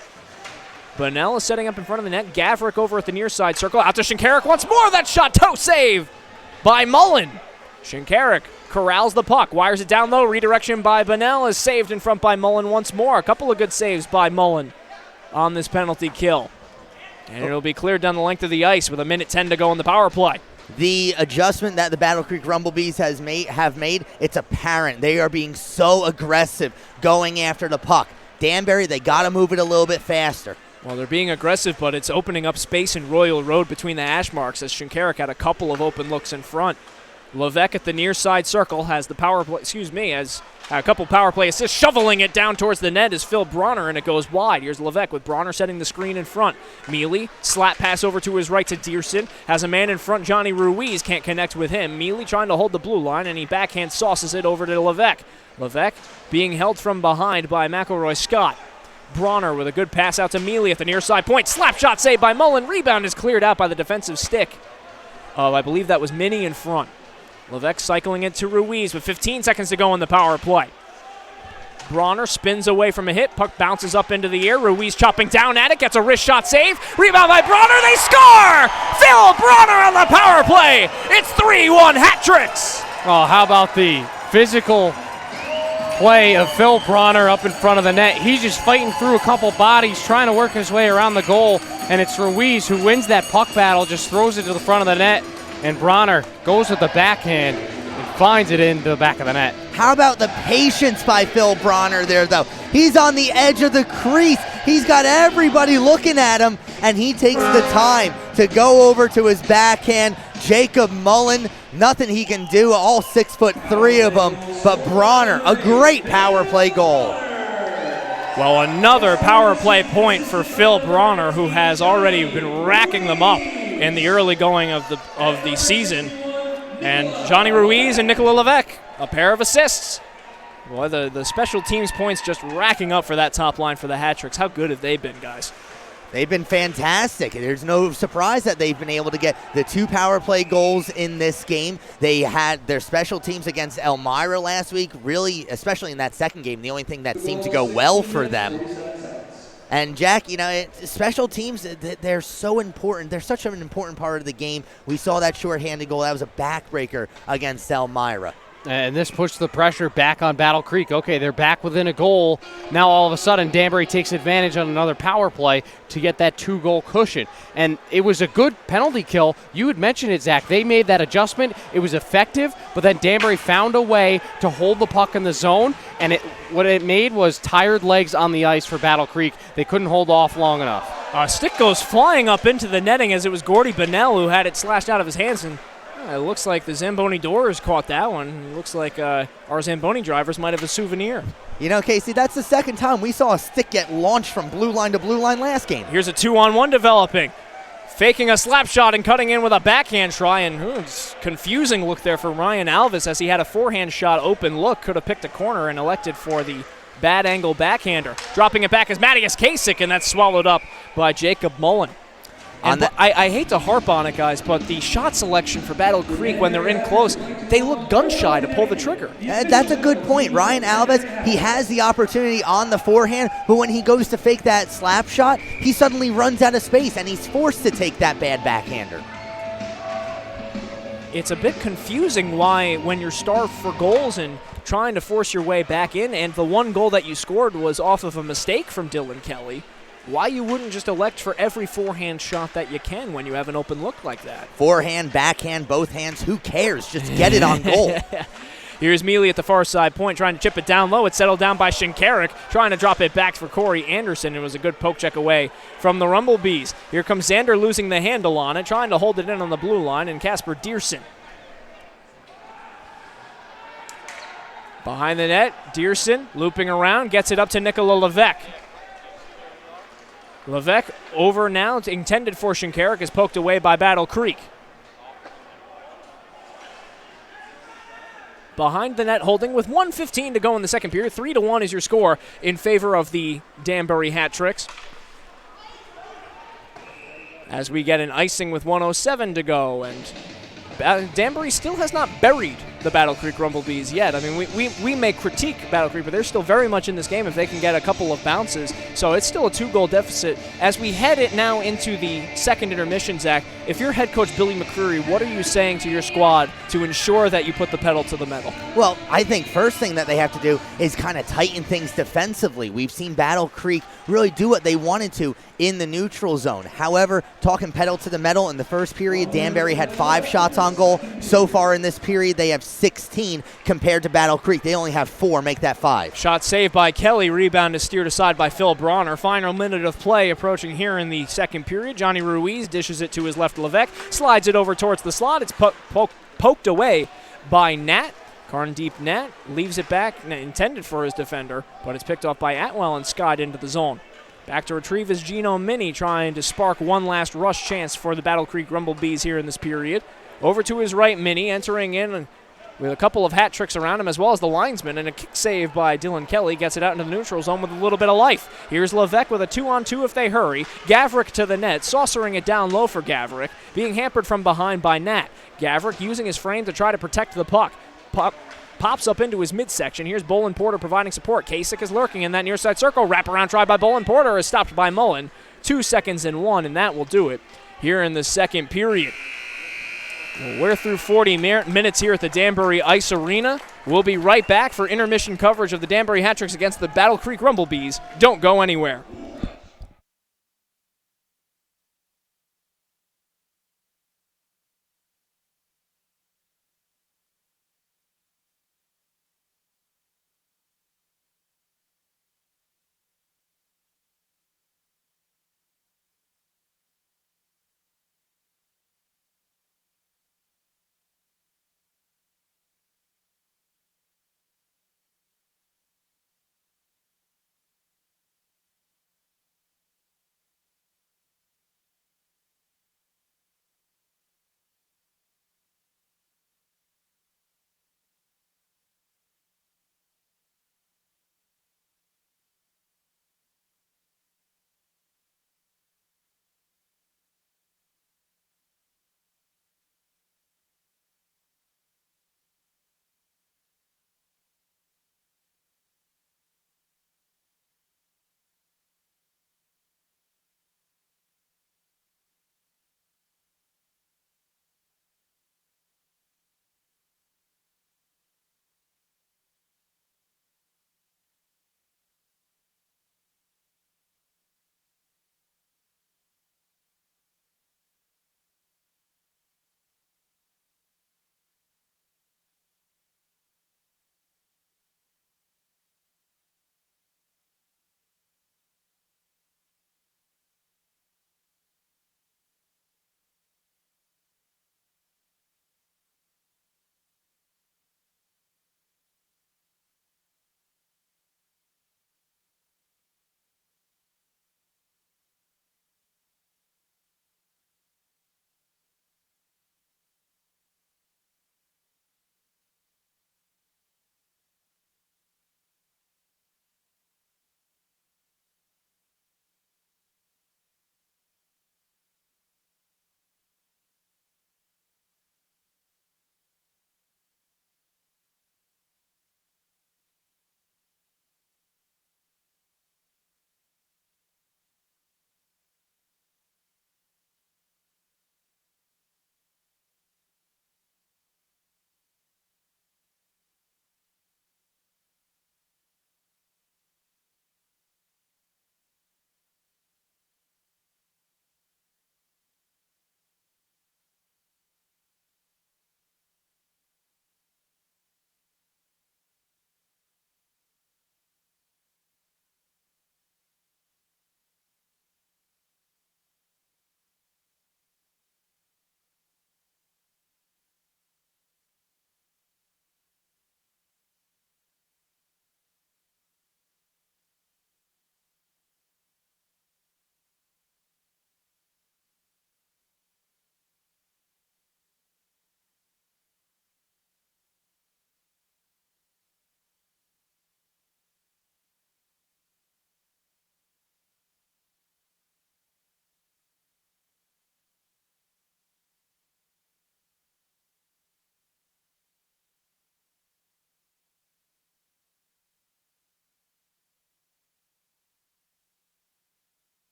Bunnell is setting up in front of the net. Gavrik over at the near side circle. Out to Shinkarik once more. That shot, toe save by Mullen. Shinkarik corrals the puck, wires it down low. Redirection by Bunnell is saved in front by Mullen once more. A couple of good saves by Mullen on this penalty kill. And it'll be cleared down the length of the ice with 1:10 to go in the power play. The adjustment that the Battle Creek Rumblebees have made, it's apparent. They are being so aggressive going after the puck. Danbury, they got to move it a little bit faster. Well, they're being aggressive, but it's opening up space in Royal Road between the hash marks as Shinkarik had a couple of open looks in front. Levesque at the near side circle has the power play, has a couple power play assists, shoveling it down towards the net is Phil Bronner, and it goes wide. Here's Levesque with Bronner setting the screen in front. Mealy, slap pass over to his right to Dearson, has a man in front, Johnny Ruiz, can't connect with him. Mealy trying to hold the blue line, and he backhand sauces it over to Levesque. Levesque being held from behind by McElroy Scott. Bronner with a good pass out to Mealy at the near side point. Slap shot saved by Mullen. Rebound is cleared out by the defensive stick of, I believe that was Minnie in front. Levesque cycling it to Ruiz with 15 seconds to go in the power play. Bronner spins away from a hit. Puck bounces up into the air. Ruiz chopping down at it. Gets a wrist shot save. Rebound by Bronner. They score! Phil Bronner on the power play. It's 3-1 Hat-Tricks. Oh, how about the physical play of Phil Bronner up in front of the net. He's just fighting through a couple bodies, trying to work his way around the goal, and it's Ruiz who wins that puck battle, just throws it to the front of the net, and Bronner goes with the backhand and finds it into the back of the net. How about the patience by Phil Bronner there, though? He's on the edge of the crease. He's got everybody looking at him, and he takes the time to go over to his backhand. Jacob Mullen, nothing he can do, all 6'3" of them, but Bronner, a great power play goal. Well, another power play point for Phil Bronner, who has already been racking them up in the early going of the season. And Johnny Ruiz and Nicola Levesque, a pair of assists. Boy, the special teams points just racking up for that top line for the Hat-Tricks. How good have they been, guys? They've been fantastic. There's no surprise that they've been able to get the 2 power play goals in this game. They had their special teams against Elmira last week, really, especially in that second game, the only thing that seemed to go well for them. And Jack, special teams, they're so important. They're such an important part of the game. We saw that shorthanded goal. That was a backbreaker against Elmira. And this puts the pressure back on Battle Creek. Okay, they're back within a goal. Now all of a sudden, Danbury takes advantage on another power play to get that 2-goal cushion. And it was a good penalty kill. You had mentioned it, Zach. They made that adjustment. It was effective, but then Danbury found a way to hold the puck in the zone, and what it made was tired legs on the ice for Battle Creek. They couldn't hold off long enough. Stick goes flying up into the netting as it was Gordy Bunnell who had it slashed out of his hands, and it looks like the Zamboni Doors caught that one. It looks like our Zamboni drivers might have a souvenir. Casey, that's the second time we saw a stick get launched from blue line to blue line last game. Here's a 2-on-1 developing. Faking a slap shot and cutting in with a backhand try, and it's confusing look there for Ryan Alvis as he had a forehand shot open look. Could have picked a corner and elected for the bad angle backhander. Dropping it back is Matthias Kasich, and that's swallowed up by Jacob Mullen. And I hate to harp on it, guys, but the shot selection for Battle Creek when they're in close, they look gun-shy to pull the trigger. That's a good point. Ryan Alves, he has the opportunity on the forehand, but when he goes to fake that slap shot, he suddenly runs out of space, and he's forced to take that bad backhander. It's a bit confusing why, when you're starved for goals and trying to force your way back in, and the one goal that you scored was off of a mistake from Dylan Kelly, why you wouldn't just elect for every forehand shot that you can when you have an open look like that. Forehand, backhand, both hands, who cares? Just get it on goal. Here's Mealy at the far side point, trying to chip it down low. It's settled down by Shinkarik, trying to drop it back for Corey Anderson. It was a good poke check away from the Rumblebees. Here comes Xander losing the handle on it, trying to hold it in on the blue line, and Casper Dearson. Behind the net, Dearson looping around, gets it up to Nikola Levesque. Levesque over now, intended for Shinkarik, is poked away by Battle Creek. Behind the net holding with 1:15 to go in the second period. 3-1 is your score in favor of the Danbury Hat Tricks. As we get an icing with 1:07 to go, and Danbury still has not buried the Battle Creek Rumblebees yet. I mean, we may critique Battle Creek, but they're still very much in this game if they can get a couple of bounces. So it's still a 2-goal deficit. As we head it now into the second intermission, Zach, if you're head coach Billy McCreary, what are you saying to your squad to ensure that you put the pedal to the metal? Well, I think first thing that they have to do is kind of tighten things defensively. We've seen Battle Creek really do what they wanted to in the neutral zone. However, talking pedal to the metal, in the first period, Danbury had 5 shots on goal. So far in this period, they have 16 compared to Battle Creek. They only have 4, make that 5. Shot saved by Kelly. Rebound is steered aside by Phil Bronner. Final minute of play approaching here in the second period. Johnny Ruiz dishes it to his left Levesque, slides it over towards the slot. It's poked away by Nat. Karn deep Nat leaves it back, intended for his defender, but it's picked off by Atwell and skied into the zone. Back to retrieve is Gino Mini, trying to spark one last rush chance for the Battle Creek Rumblebees here in this period. Over to his right, Mini entering in with a couple of hat tricks around him, as well as the linesman, and a kick save by Dylan Kelly gets it out into the neutral zone with a little bit of life. Here's Levesque with a 2-on-2 if they hurry. Gavrick to the net, saucering it down low for Gavrick, being hampered from behind by Nat. Gavrick using his frame to try to protect the puck. Pops up into his midsection. Here's Bolin Porter providing support. Kasich is lurking in that near side circle. Wraparound try by Bolin Porter is stopped by Mullen. 2 seconds and 1, and that will do it here in the second period. We're through 40 minutes here at the Danbury Ice Arena. We'll be right back for intermission coverage of the Danbury Hat Tricks against the Battle Creek Rumblebees. Don't go anywhere.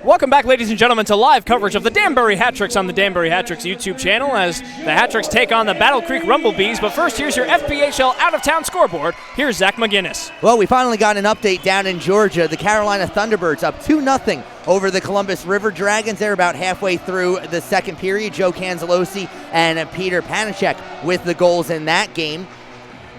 Welcome back, ladies and gentlemen, to live coverage of the Danbury Hat-Tricks on the Danbury Hat-Tricks YouTube channel as the Hat-Tricks take on the Battle Creek Rumblebees. But first, here's your FPHL out-of-town scoreboard. Here's Zach McGinnis. Well, we finally got an update down in Georgia. The Carolina Thunderbirds up 2-0 over the Columbus River Dragons. They're about halfway through the second period. Joe Canzalosi and Peter Panachek with the goals in that game.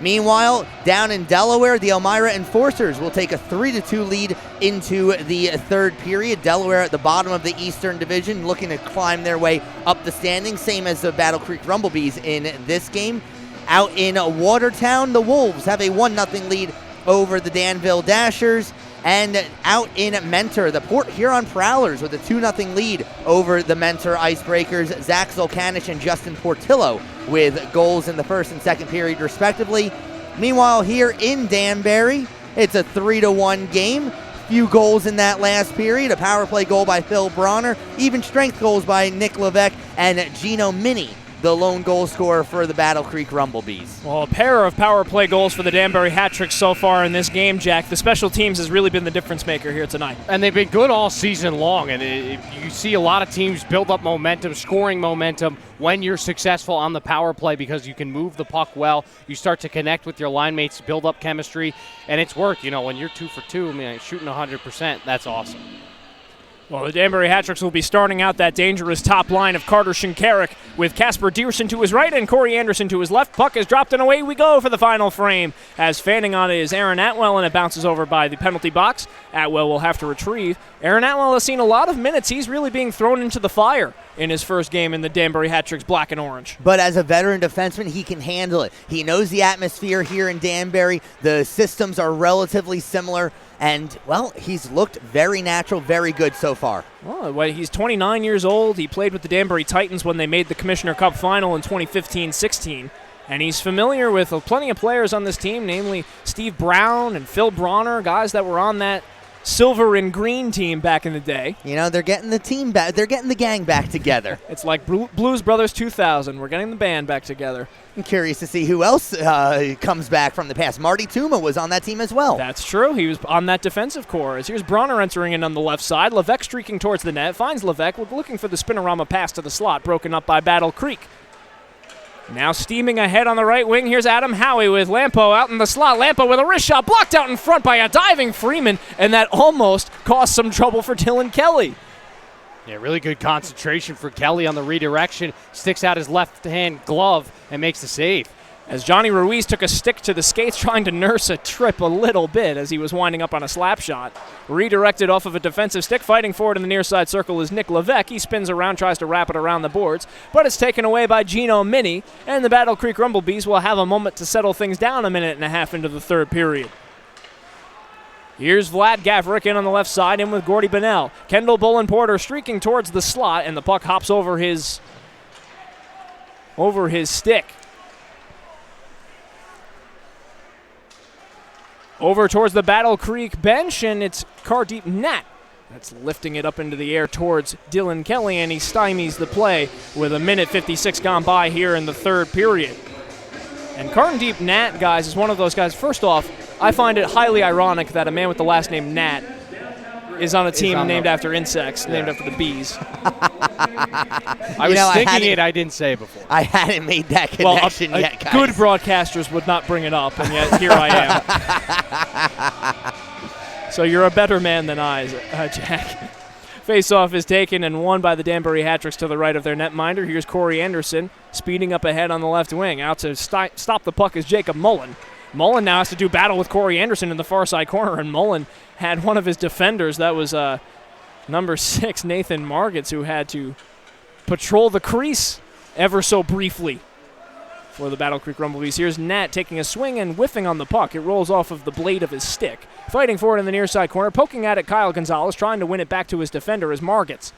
Meanwhile, down in Delaware, the Elmira Enforcers will take a 3-2 lead into the third period. Delaware at the bottom of the Eastern Division, looking to climb their way up the standings, same as the Battle Creek Rumblebees in this game. Out in Watertown, the Wolves have a 1-0 lead over the Danville Dashers. And out in Mentor, the Port Huron Prowlers with a 2-0 lead over the Mentor Icebreakers. Zach Zolkanich and Justin Portillo with goals in the first and second period, respectively. Meanwhile, here in Danbury, it's a 3-1 game. Few goals in that last period. A power play goal by Phil Bronner. Even strength goals by Nick Levesque and Gino Mini, the lone goal scorer for the Battle Creek Rumblebees. Well, a pair of power play goals for the Danbury Hat-Tricks so far in this game, Jack. The special teams has really been the difference maker here tonight. And they've been good all season long, and you see a lot of teams build up momentum, scoring momentum when you're successful on the power play because you can move the puck well. You start to connect with your line mates, build up chemistry, and it's worked. You know, when you're 2 for 2, I mean, shooting 100%, that's awesome. Well, the Danbury Hat-Tricks will be starting out that dangerous top line of Carter Shinkarik with Casper Dierson to his right and Corey Anderson to his left. Puck is dropped and away we go for the final frame as fanning on it is Aaron Atwell, and it bounces over by the penalty box. Atwell will have to retrieve. Aaron Atwell has seen a lot of minutes. He's really being thrown into the fire in his first game in the Danbury Hat-Tricks black and orange. But as a veteran defenseman, he can handle it. He knows the atmosphere here in Danbury. The systems are relatively similar. And, well, he's looked very natural, very good so far. Well, he's 29 years old. He played with the Danbury Titans when they made the Commissioner Cup final in 2015-16. And he's familiar with plenty of players on this team, namely Steve Brown and Phil Bronner, guys that were on that silver and green team back in the day. You know, they're getting the team back. They're getting the gang back together. It's like Blues Brothers 2000. We're getting the band back together. I'm curious to see who else comes back from the past. Marty Tuma was on that team as well. That's true. He was on that defensive core. As here's Bronner entering in on the left side. Levesque streaking towards the net. Finds Levesque looking for the spinorama pass to the slot. Broken up by Battle Creek. Now steaming ahead on the right wing, here's Adam Howie with Lampo out in the slot. Lampo with a wrist shot blocked out in front by a diving Freeman, and that almost caused some trouble for Dylan Kelly. Yeah, really good concentration for Kelly on the redirection. Sticks out his left-hand glove and makes the save. As Johnny Ruiz took a stick to the skates trying to nurse a trip a little bit as he was winding up on a slap shot. Redirected off of a defensive stick, fighting forward in the near side circle is Nick Levesque. He spins around, tries to wrap it around the boards, but it's taken away by Gino Mini, and the Battle Creek Rumblebees will have a moment to settle things down a minute and a half into the third period. Here's Vlad Gavrik in on the left side, in with Gordy Bennell. Kendall Bolin Porter streaking towards the slot, and the puck hops over his stick. Over towards the Battle Creek bench, and it's Cardeep Nat that's lifting it up into the air towards Dylan Kelly, and he stymies the play with a minute 56 gone by here in the third period. And Cardeep Nat, guys, is one of those guys. First off, I find it highly ironic that a man with the last name Nat is on a team named after insects, named after the bees. I was thinking it, I didn't say it before. I hadn't made that connection yet, guys. Good broadcasters would not bring it up, and yet here I am. So you're a better man than I, Jack. Faceoff is taken and won by the Danbury Hat-Tricks to the right of their netminder. Here's Corey Anderson speeding up ahead on the left wing. Out to stop the puck is Jacob Mullen. Mullen now has to do battle with Corey Anderson in the far side corner, and Mullen had one of his defenders, that was number 6, Nathan Margits, who had to patrol the crease ever so briefly for the Battle Creek Rumblebees. Here's Nat taking a swing and whiffing on the puck. It rolls off of the blade of his stick. Fighting forward in the near side corner, poking at it, Kyle Gonzalez, trying to win it back to his defender is Margits.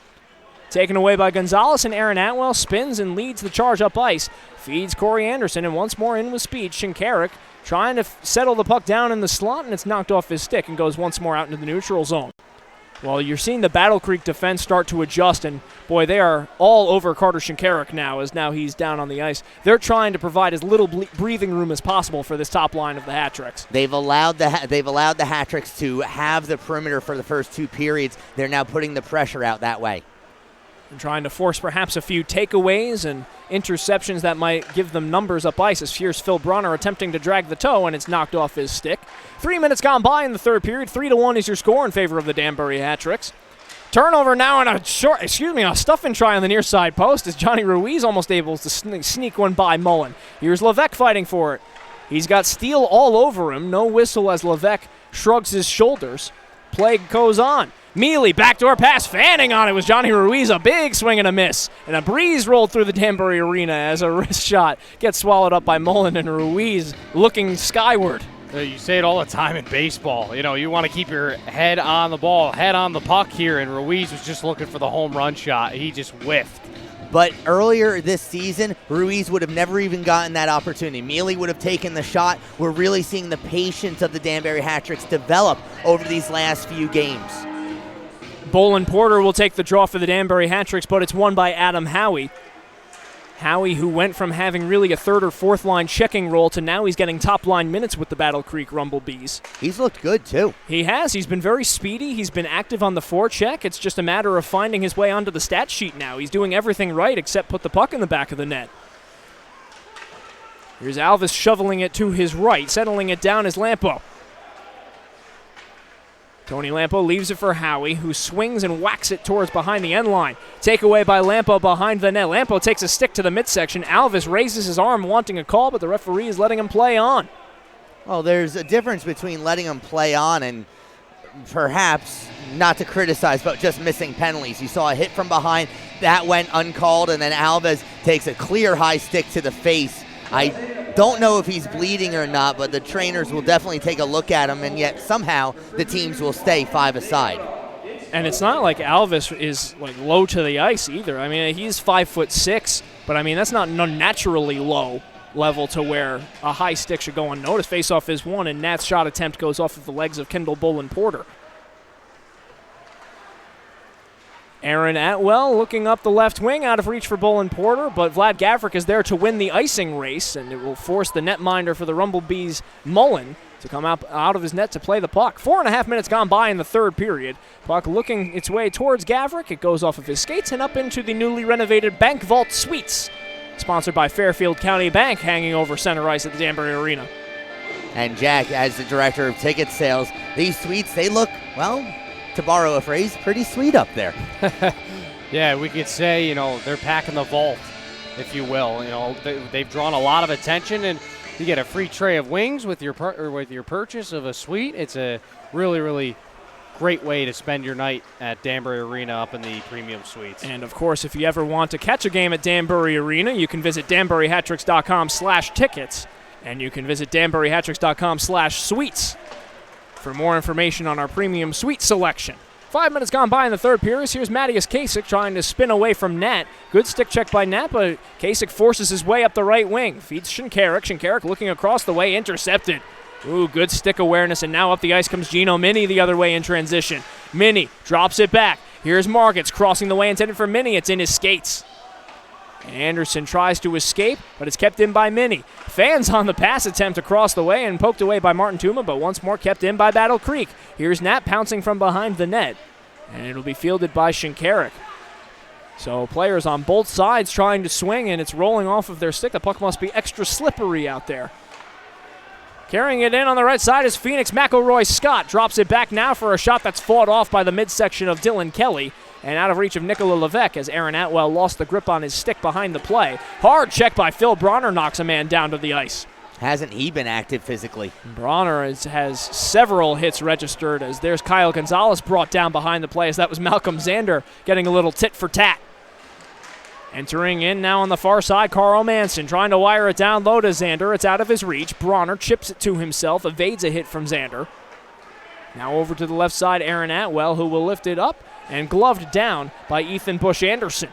Taken away by Gonzalez, and Aaron Atwell spins and leads the charge up ice. Feeds Corey Anderson, and once more in with speed, Shinkarik trying to settle the puck down in the slot, and it's knocked off his stick and goes once more out into the neutral zone. Well, you're seeing the Battle Creek defense start to adjust, and boy, they are all over Carter Shinkarik now, as now he's down on the ice. They're trying to provide as little breathing room as possible for this top line of the Hat-Tricks. They've allowed the Hat-Tricks to have the perimeter for the first 2 periods. They're now putting the pressure out that way. And trying to force perhaps a few takeaways and interceptions that might give them numbers up ice as here's Phil Bronner attempting to drag the toe, and it's knocked off his stick. 3 minutes gone by in the third period. 3-1 is your score in favor of the Danbury Hat-Tricks. Turnover now and a stuff and try on the near side post as Johnny Ruiz almost able to sneak one by Mullen. Here's Levesque fighting for it. He's got Steele all over him. No whistle as Levesque shrugs his shoulders. Play goes on. Mealy, backdoor pass, fanning on it was Johnny Ruiz, a big swing and a miss. And a breeze rolled through the Danbury arena as a wrist shot gets swallowed up by Mullen, and Ruiz looking skyward. You say it all the time in baseball. You want to keep your head on the ball, head on the puck here, and Ruiz was just looking for the home run shot. He just whiffed. But earlier this season, Ruiz would have never even gotten that opportunity. Mealy would have taken the shot. We're really seeing the patience of the Danbury Hat-Tricks develop over these last few games. Bolin Porter will take the draw for the Danbury Hat-Tricks, but it's won by Adam Howie. Howie, who went from having really a third or fourth line checking role to now he's getting top line minutes with the Battle Creek Rumblebees. He's looked good too. He has. He's been very speedy. He's been active on the forecheck. It's just a matter of finding his way onto the stat sheet now. He's doing everything right except put the puck in the back of the net. Here's Alvis shoveling it to his right. Settling it down is Lampo. Tony Lampo leaves it for Howie, who swings and whacks it towards behind the end line. Takeaway by Lampo behind the net. Lampo takes a stick to the midsection. Alvis raises his arm wanting a call, but the referee is letting him play on. Well, there's a difference between letting him play on and perhaps, not to criticize, but just missing penalties. You saw a hit from behind. That went uncalled, and then Alvis takes a clear high stick to the face. I don't know if he's bleeding or not, but the trainers will definitely take a look at him, and yet somehow the teams will stay 5 aside. And it's not like Alvis is like low to the ice either. I mean, he's 5'6", but I mean that's not naturally low level to where a high stick should go unnoticed. Faceoff is one, and Nat's shot attempt goes off of the legs of Kendall Bolin Porter. Aaron Atwell looking up the left wing, out of reach for Bolin Porter, but Vlad Gavrik is there to win the icing race, and it will force the netminder for the Rumblebees, Mullen, to come out of his net to play the puck. 4.5 minutes gone by in the third period. Puck looking its way towards Gavrik. It goes off of his skates and up into the newly renovated Bank Vault Suites, sponsored by Fairfield County Bank, hanging over center ice at the Danbury Arena. And Jack, as the director of ticket sales, these suites, they look, well, to borrow a phrase, pretty sweet up there. Yeah, we could say, they're packing the vault, if you will. They've drawn a lot of attention, and you get a free tray of wings with your purchase of a suite. It's a really, really great way to spend your night at Danbury Arena up in the premium suites. And, of course, if you ever want to catch a game at Danbury Arena, you can visit danburyhattricks.com/tickets, and you can visit danburyhattricks.com/suites. for more information on our premium suite selection. 5 minutes gone by in the third period. Here's Matthias Kasich trying to spin away from Nat. Good stick check by Nat, but Kasich forces his way up the right wing. Feeds Shinkarik. Shinkarik looking across the way, intercepted. Ooh, good stick awareness, and now up the ice comes Gino Mini the other way in transition. Mini drops it back. Here's Markets crossing the way intended for Mini. It's in his skates. Anderson tries to escape, but it's kept in by Mini. Fans on the pass attempt across the way and poked away by Martin Tuma, but once more kept in by Battle Creek. Here's Nat pouncing from behind the net, and it'll be fielded by Shinkarik. So players on both sides trying to swing, and it's rolling off of their stick. The puck must be extra slippery out there. Carrying it in on the right side is Phoenix. McElroy Scott drops it back now for a shot that's fought off by the midsection of Dylan Kelly. And out of reach of Nicola Levesque as Aaron Atwell lost the grip on his stick behind the play. Hard check by Phil Bronner knocks a man down to the ice. Hasn't he been active physically? Bronner has several hits registered as there's Kyle Gonzalez brought down behind the play as that was Malcolm Zander getting a little tit for tat. Entering in now on the far side, Carl Manson trying to wire it down low to Zander. It's out of his reach. Bronner chips it to himself, evades a hit from Zander. Now over to the left side, Aaron Atwell, who will lift it up and gloved down by Ethan Bush Anderson.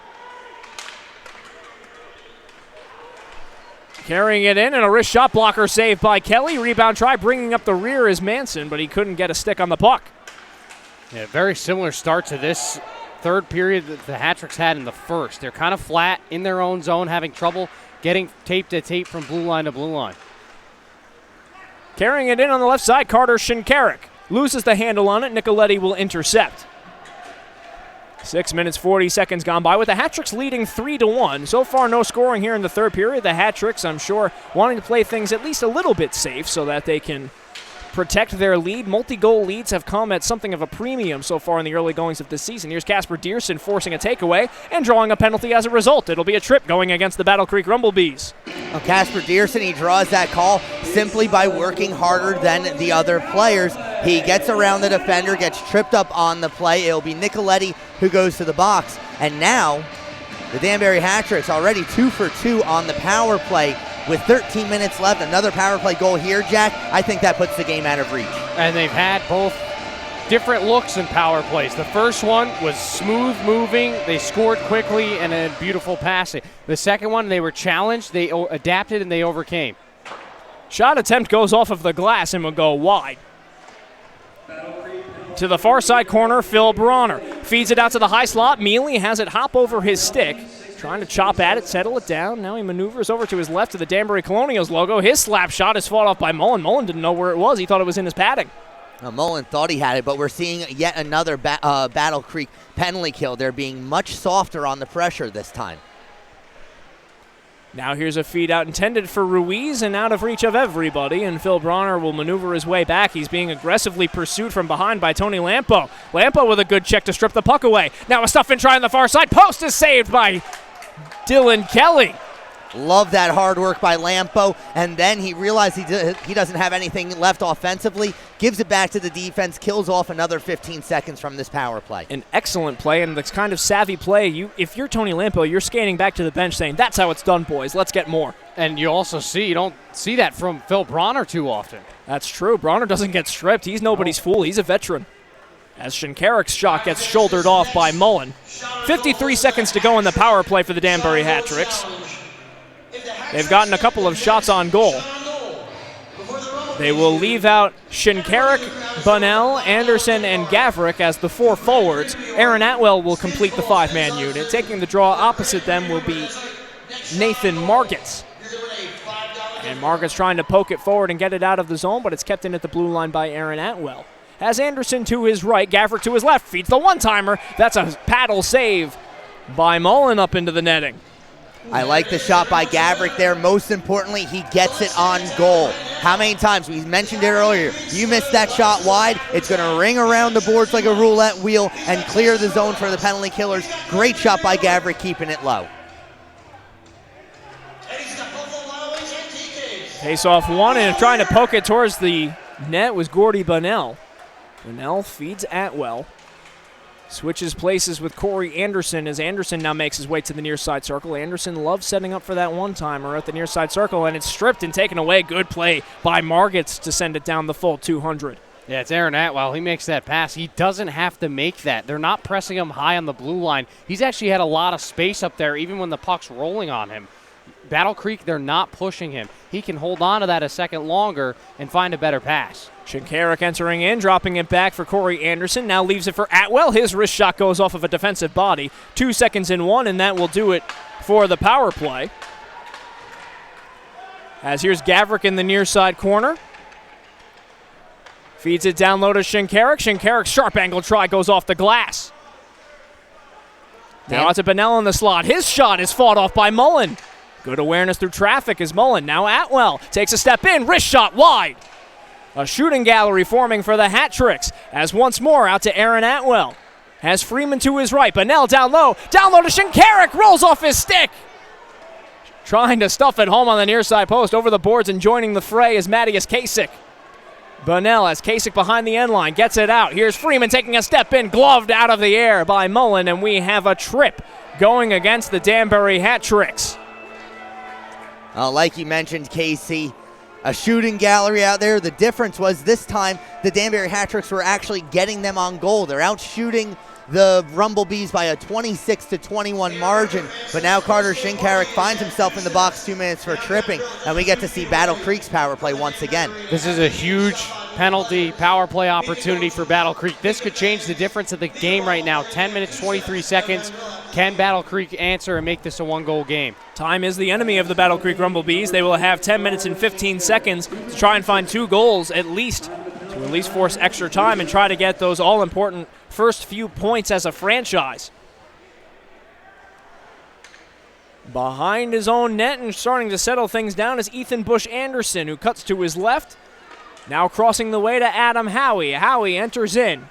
Carrying it in, and a wrist shot blocker saved by Kelly. Rebound try bringing up the rear is Manson, but he couldn't get a stick on the puck. Yeah, very similar start to this third period that the Hat-Tricks had in the first. They're kind of flat in their own zone, having trouble getting tape to tape from blue line to blue line. Carrying it in on the left side, Carter Shinkarik loses the handle on it. Nicoletti will intercept. 6 minutes, 40 seconds gone by with the Hat-Tricks leading 3-1. So far, no scoring here in the third period. The Hat-Tricks, I'm sure, wanting to play things at least a little bit safe so that they can protect their lead. Multi-goal leads have come at something of a premium so far in the early goings of this season. Here's Casper Dierson forcing a takeaway and drawing a penalty as a result. It'll be a trip going against the Battle Creek Rumblebees. Well, Casper Dierson, he draws that call simply by working harder than the other players. He gets around the defender, gets tripped up on the play. It'll be Nicoletti who goes to the box. And now, the Danbury Hat-Tricks already 2 for 2 on the power play. With 13 minutes left, another power play goal here, Jack. I think that puts the game out of reach. And they've had both different looks in power plays. The first one was smooth moving. They scored quickly and a beautiful passing. The second one, they were challenged. They adapted and they overcame. Shot attempt goes off of the glass and will go wide. To the far side corner, Phil Bronner feeds it out to the high slot. Mealy has it hop over his stick. Trying to chop at it, settle it down. Now he maneuvers over to his left to the Danbury Colonials logo. His slap shot is fought off by Mullen. Mullen didn't know where it was. He thought it was in his padding. Mullen thought he had it, but we're seeing yet another Battle Creek penalty kill. They're being much softer on the pressure this time. Now here's a feed out intended for Ruiz and out of reach of everybody, and Phil Bronner will maneuver his way back. He's being aggressively pursued from behind by Tony Lampo. Lampo with a good check to strip the puck away. Now a stuff and try on the far side. Post is saved by Dylan Kelly. Love that hard work by Lampo, and then he realized he doesn't have anything left offensively, gives it back to the defense, kills off another 15 seconds from this power play. An excellent play, and this kind of savvy play. If you're Tony Lampo, you're skating back to the bench saying, that's how it's done, boys. Let's get more. And you also see, you don't see that from Phil Bronner too often. That's true. Bronner doesn't get stripped. He's nobody's fool. He's a veteran. As Shinkarik's shot gets shouldered off by Mullen. 53 seconds to go in the power play for the Danbury Hat-Tricks. They've gotten a couple of shots on goal. They will leave out Shinkarik, Bunnell, Anderson, and Gavrik as the 4 forwards. Aaron Atwell will complete the 5-man unit. Taking the draw opposite them will be Nathan Margits. And Margits trying to poke it forward and get it out of the zone, but it's kept in at the blue line by Aaron Atwell. Has Anderson to his right, Gavrik to his left, feeds the one-timer. That's a paddle save by Mullen up into the netting. I like the shot by Gavrik there. Most importantly, he gets it on goal. How many times? We mentioned it earlier. You miss that shot wide, it's going to ring around the boards like a roulette wheel and clear the zone for the penalty killers. Great shot by Gavrik, keeping it low. Face-off one, and trying to poke it towards the net was Gordy Bunnell. Bunnell feeds Atwell. Switches places with Corey Anderson as Anderson now makes his way to the near side circle. Anderson loves setting up for that one-timer at the near side circle, and it's stripped and taken away. Good play by Margits to send it down the full 200. Yeah, it's Aaron Atwell. He makes that pass. He doesn't have to make that. They're not pressing him high on the blue line. He's actually had a lot of space up there even when the puck's rolling on him. Battle Creek, they're not pushing him. He can hold on to that a second longer and find a better pass. Shinkarik entering in, dropping it back for Corey Anderson. Now leaves it for Atwell. His wrist shot goes off of a defensive body. 2 seconds in one, and that will do it for the power play. As here's Gavrik in the near side corner. Feeds it down low to Shinkarik. Shinkarik's sharp angle try goes off the glass. Now it's a Bunnell in the slot. His shot is fought off by Mullen. Good awareness through traffic is Mullen. Now Atwell takes a step in. Wrist shot wide. A shooting gallery forming for the Hat-Tricks as once more out to Aaron Atwell. Has Freeman to his right. Bunnell down low to Shinkarik. Rolls off his stick. Trying to stuff it home on the near side post. Over the boards and joining the fray is Matthias Kasich. Bunnell has Kasich behind the end line. Gets it out. Here's Freeman taking a step in. Gloved out of the air by Mullen, and we have a trip going against the Danbury Hat-Tricks. Like you mentioned, Casey, a shooting gallery out there. The difference was this time the Danbury Hat-Tricks were actually getting them on goal. They're out shooting the Rumblebees by a 26-21 margin, but now Carter Shinkarik finds himself in the box 2 minutes for tripping, and we get to see Battle Creek's power play once again. This is a huge penalty, power play opportunity for Battle Creek. This could change the difference of the game right now. 10 minutes, 23 seconds. Can Battle Creek answer and make this a one-goal game? Time is the enemy of the Battle Creek Rumblebees. They will have 10 minutes and 15 seconds to try and find 2 goals to at least force extra time and try to get those all-important first few points as a franchise. Behind his own net and starting to settle things down is Ethan Bush Anderson, who cuts to his left. Now crossing the way to Adam Howie. Howie enters in.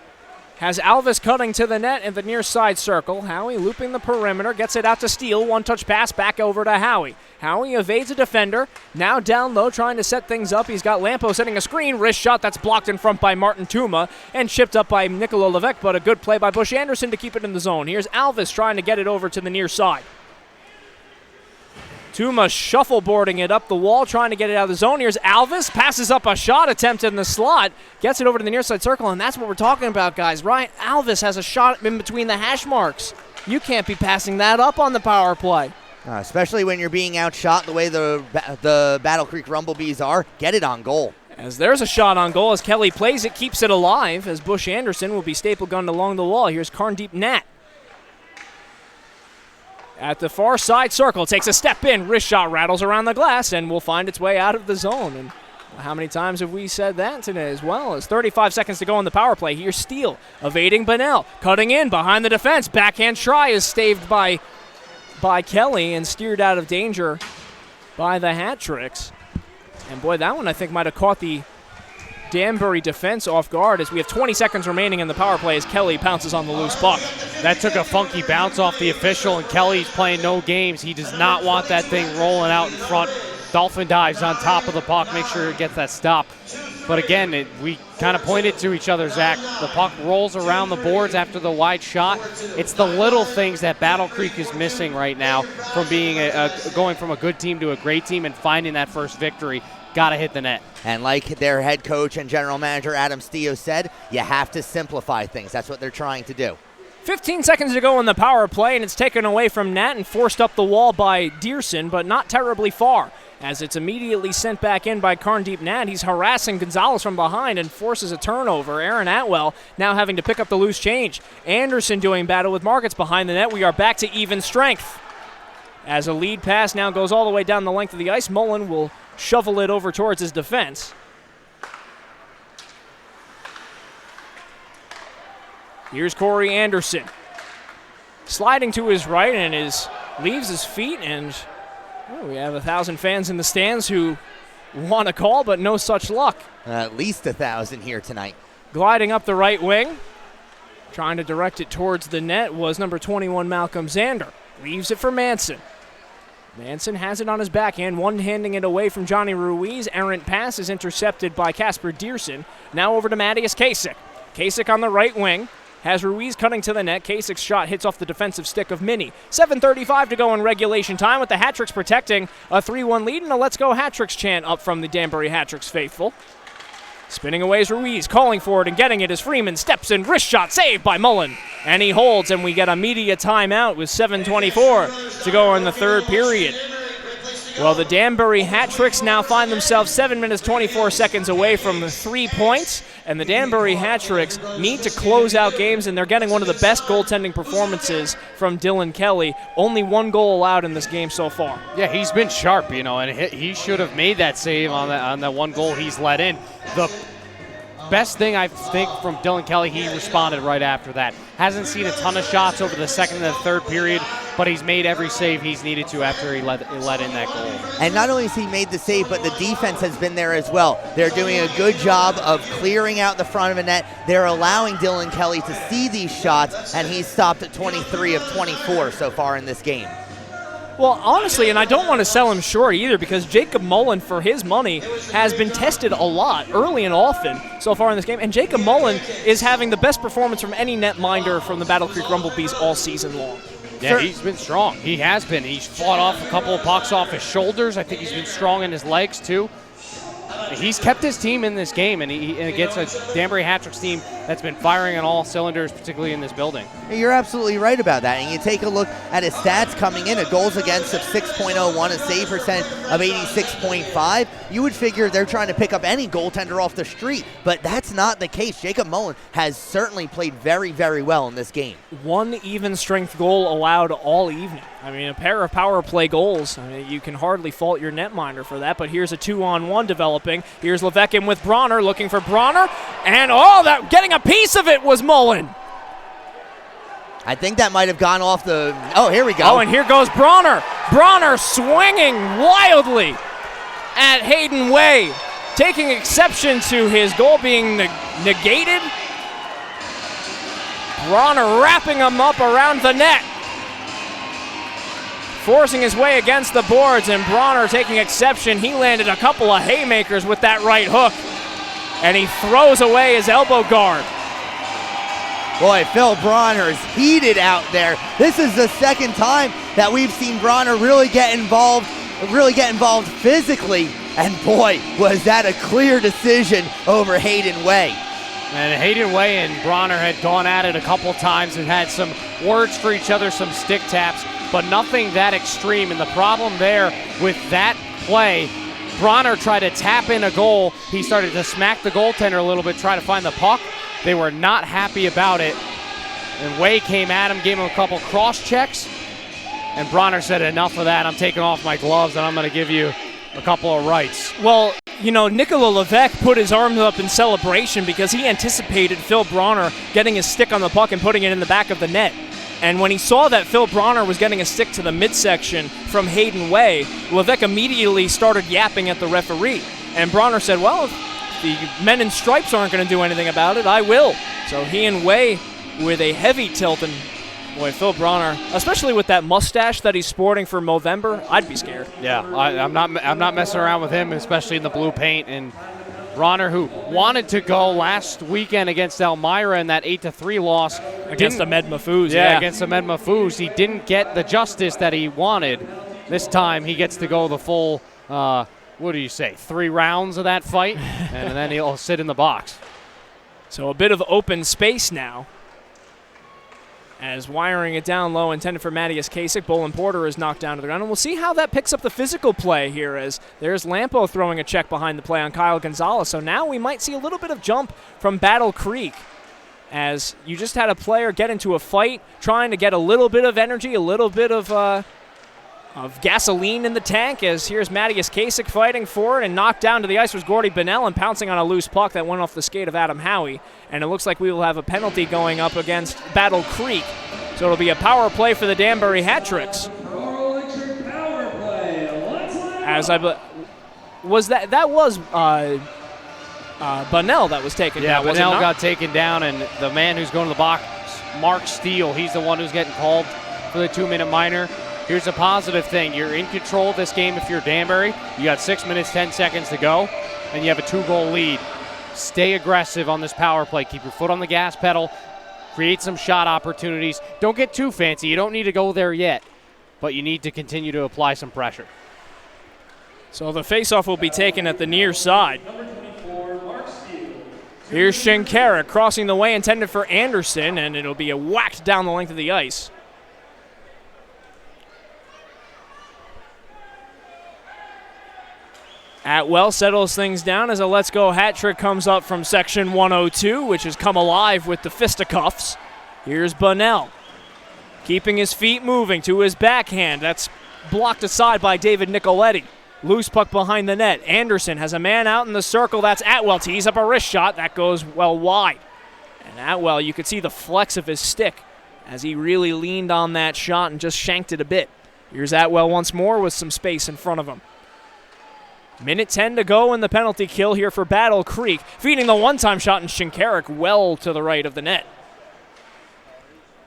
Has Alvis cutting to the net in the near side circle. Howie looping the perimeter, gets it out to Steele. One-touch pass back over to Howie. Howie evades a defender. Now down low trying to set things up. He's got Lampo setting a screen. Wrist shot that's blocked in front by Martin Tuma and chipped up by Nicola Levesque, but a good play by Bush Anderson to keep it in the zone. Here's Alvis trying to get it over to the near side. Tuma shuffleboarding it up the wall, trying to get it out of the zone. Here's Alvis, passes up a shot attempt in the slot, gets it over to the near side circle, and that's what we're talking about, guys. Ryan Alvis has a shot in between the hash marks. You can't be passing that up on the power play. Especially when you're being outshot the way the Battle Creek Rumblebees are. Get it on goal. As there's a shot on goal as Kelly plays it, keeps it alive, as Bush Anderson will be staple gunned along the wall. Here's Carndeep Nat. At the far side circle, takes a step in, wrist shot rattles around the glass, and will find its way out of the zone. And how many times have we said that today as well? As 35 seconds to go on the power play. Here's Steele, evading Bunnell, cutting in behind the defense. Backhand try is staved by Kelly and steered out of danger by the hat tricks. And boy, that one I think might have caught the Danbury defense off guard as we have 20 seconds remaining in the power play as Kelly pounces on the loose puck. That took a funky bounce off the official, and Kelly's playing no games. He does not want that thing rolling out in front. Dolphin dives on top of the puck, make sure it gets that stop. But again, we kind of pointed to each other, Zach. The puck rolls around the boards after the wide shot. It's the little things that Battle Creek is missing right now from being going from a good team to a great team and finding that first victory. Got to hit the net. And like their head coach and general manager Adam Steele said, you have to simplify things. That's what they're trying to do. 15 seconds to go in the power play, and it's taken away from Nat and forced up the wall by Dearson, but not terribly far. As it's immediately sent back in by Carndeep Nat, he's harassing Gonzalez from behind and forces a turnover. Aaron Atwell now having to pick up the loose change. Anderson doing battle with Markets behind the net. We are back to even strength. As a lead pass now goes all the way down the length of the ice, Mullen will shovel it over towards his defense. Here's Corey Anderson. Sliding to his right and leaves his feet, and we have 1,000 fans in the stands who want to call, but no such luck. At least 1,000 here tonight. Gliding up the right wing, trying to direct it towards the net was number 21, Malcolm Zander. Leaves it for Manson. Manson has it on his backhand, one-handing it away from Johnny Ruiz. Errant pass is intercepted by Casper Dearson. Now over to Matthias Kasich. Kasich on the right wing. Has Ruiz cutting to the net. Kasich's shot hits off the defensive stick of Minnie. 7:35 to go in regulation time with the Hat-Tricks protecting a 3-1 lead and a Let's Go Hat-Tricks chant up from the Danbury Hat-Tricks faithful. Spinning away is Ruiz, calling for it and getting it as Freeman steps in, wrist shot saved by Mullen. And he holds, and we get a media timeout with 7:24 to go in the third period. Well, the Danbury Hat-Tricks now find themselves 7 minutes, 24 seconds away from 3 points, and the Danbury Hat-Tricks need to close out games, and they're getting one of the best goaltending performances from Dylan Kelly. Only 1 goal allowed in this game so far. Yeah, he's been sharp, and he should have made that save on that 1 goal he's let in. The best thing I think from Dylan Kelly, he responded right after that. Hasn't seen a ton of shots over the second and the third period, but he's made every save he's needed to after he let in that goal. And not only has he made the save, but the defense has been there as well. They're doing a good job of clearing out the front of the net. They're allowing Dylan Kelly to see these shots, and he's stopped at 23 of 24 so far in this game. Well, honestly, and I don't want to sell him short either, because Jacob Mullen, for his money, has been tested a lot, early and often, so far in this game. And Jacob Mullen is having the best performance from any netminder from the Battle Creek Rumblebees all season long. Yeah, he's been strong. He has been. He's fought off a couple of pucks off his shoulders. I think he's been strong in his legs, too. he's kept his team in this game, and against a Danbury Hat-Tricks team that's been firing on all cylinders, particularly in this building. You're absolutely right about that. And you take a look at his stats coming in, a goals against of 6.01, a save percent of 86.5. You would figure they're trying to pick up any goaltender off the street, but that's not the case. Jacob Mullen has certainly played very, very well in this game. One even strength goal allowed all evening. I mean, a pair of power play goals. I mean, you can hardly fault your netminder for that, but here's a 2-on-1 developing. Here's Levesque in with Bronner, looking for Bronner, and getting a piece of it was Mullen. I think that might have gone off the, here we go. Oh, and here goes Bronner. Bronner swinging wildly at Hayden Way, taking exception to his goal being negated. Bronner wrapping him up around the net, forcing his way against the boards, and Bronner taking exception. He landed a couple of haymakers with that right hook, and he throws away his elbow guard. Boy, Phil Bronner is heated out there. This is the second time that we've seen Bronner really get involved physically, and boy, was that a clear decision over Hayden Way. And Hayden Way and Bronner had gone at it a couple times and had some words for each other, some stick taps, but nothing that extreme. And the problem there with that play, Bronner tried to tap in a goal. He started to smack the goaltender a little bit, try to find the puck. They were not happy about it. And Way came at him, gave him a couple cross checks. And Bronner said, enough of that. I'm taking off my gloves and I'm going to give you a couple of rights. Well, Nicola Levesque put his arms up in celebration because he anticipated Phil Bronner getting his stick on the puck and putting it in the back of the net. And when he saw that Phil Bronner was getting a stick to the midsection from Hayden Way, Levesque immediately started yapping at the referee. And Bronner said, well, if the men in stripes aren't going to do anything about it, I will. So he and Way with a heavy tilt, and boy, Phil Bronner, especially with that mustache that he's sporting for Movember, I'd be scared. Yeah, I'm not messing around with him, especially in the blue paint. And Bronner, who wanted to go last weekend against Elmira in that 8-3 loss against the Med Mafoos. Yeah, against the Med Mafoos, he didn't get the justice that he wanted. This time he gets to go the full, 3 rounds of that fight, and then he'll sit in the box. So a bit of open space now, as wiring it down low, intended for Mattias Kasich. Bolin Porter is knocked down to the ground, and we'll see how that picks up the physical play here, as there's Lampo throwing a check behind the play on Kyle Gonzalez. So now we might see a little bit of jump from Battle Creek, as you just had a player get into a fight, trying to get a little bit of energy, a little bit of gasoline in the tank, as here's Mattias Kasich fighting for it, and knocked down to the ice was Gordy Bonnell, and pouncing on a loose puck that went off the skate of Adam Howie. And it looks like we will have a penalty going up against Battle Creek. So it'll be a power play for the Danbury Hat-Tricks. As was Bonnell that was taken down. Yeah, Bonnell got taken down, and the man who's going to the box, Mark Steele, he's the one who's getting called for the 2-minute minor. Here's a positive thing. You're in control of this game if you're Danbury. You got 6 minutes, 10 seconds to go, and you have a 2-goal lead. Stay aggressive on this power play. Keep your foot on the gas pedal. Create some shot opportunities. Don't get too fancy. You don't need to go there yet, but you need to continue to apply some pressure. So the faceoff will be taken at the near side. Here's Shinkarik crossing the way, intended for Anderson, and it'll be a whacked down the length of the ice. Atwell settles things down as a Let's Go hat trick comes up from section 102, which has come alive with the fisticuffs. Here's Bonnell, keeping his feet moving to his backhand. That's blocked aside by David Nicoletti. Loose puck behind the net. Anderson has a man out in the circle. That's Atwell. Tees up a wrist shot. That goes well wide. And Atwell, you could see the flex of his stick as he really leaned on that shot and just shanked it a bit. Here's Atwell once more with some space in front of him. Minute 10 to go in the penalty kill here for Battle Creek. Feeding the one-time shot in Shinkarik well to the right of the net.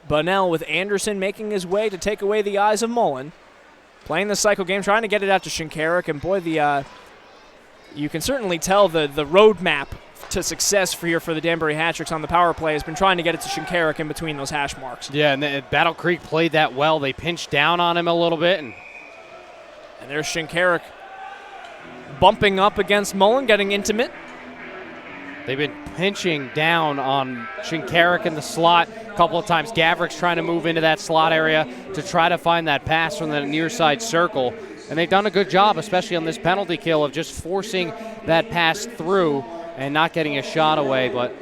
Bonnell with Anderson making his way to take away the eyes of Mullen. Playing the cycle game, trying to get it out to Shinkarik. And boy, you can certainly tell the roadmap to success for the Danbury Hat-Tricks on the power play has been trying to get it to Shinkarik in between those hash marks. Yeah, and Battle Creek played that well. They pinched down on him a little bit. And there's Shinkarik bumping up against Mullen, getting intimate. They've been pinching down on Shinkarik in the slot a couple of times. Gavrick's trying to move into that slot area to try to find that pass from the near side circle. And they've done a good job, especially on this penalty kill, of just forcing that pass through and not getting a shot away. But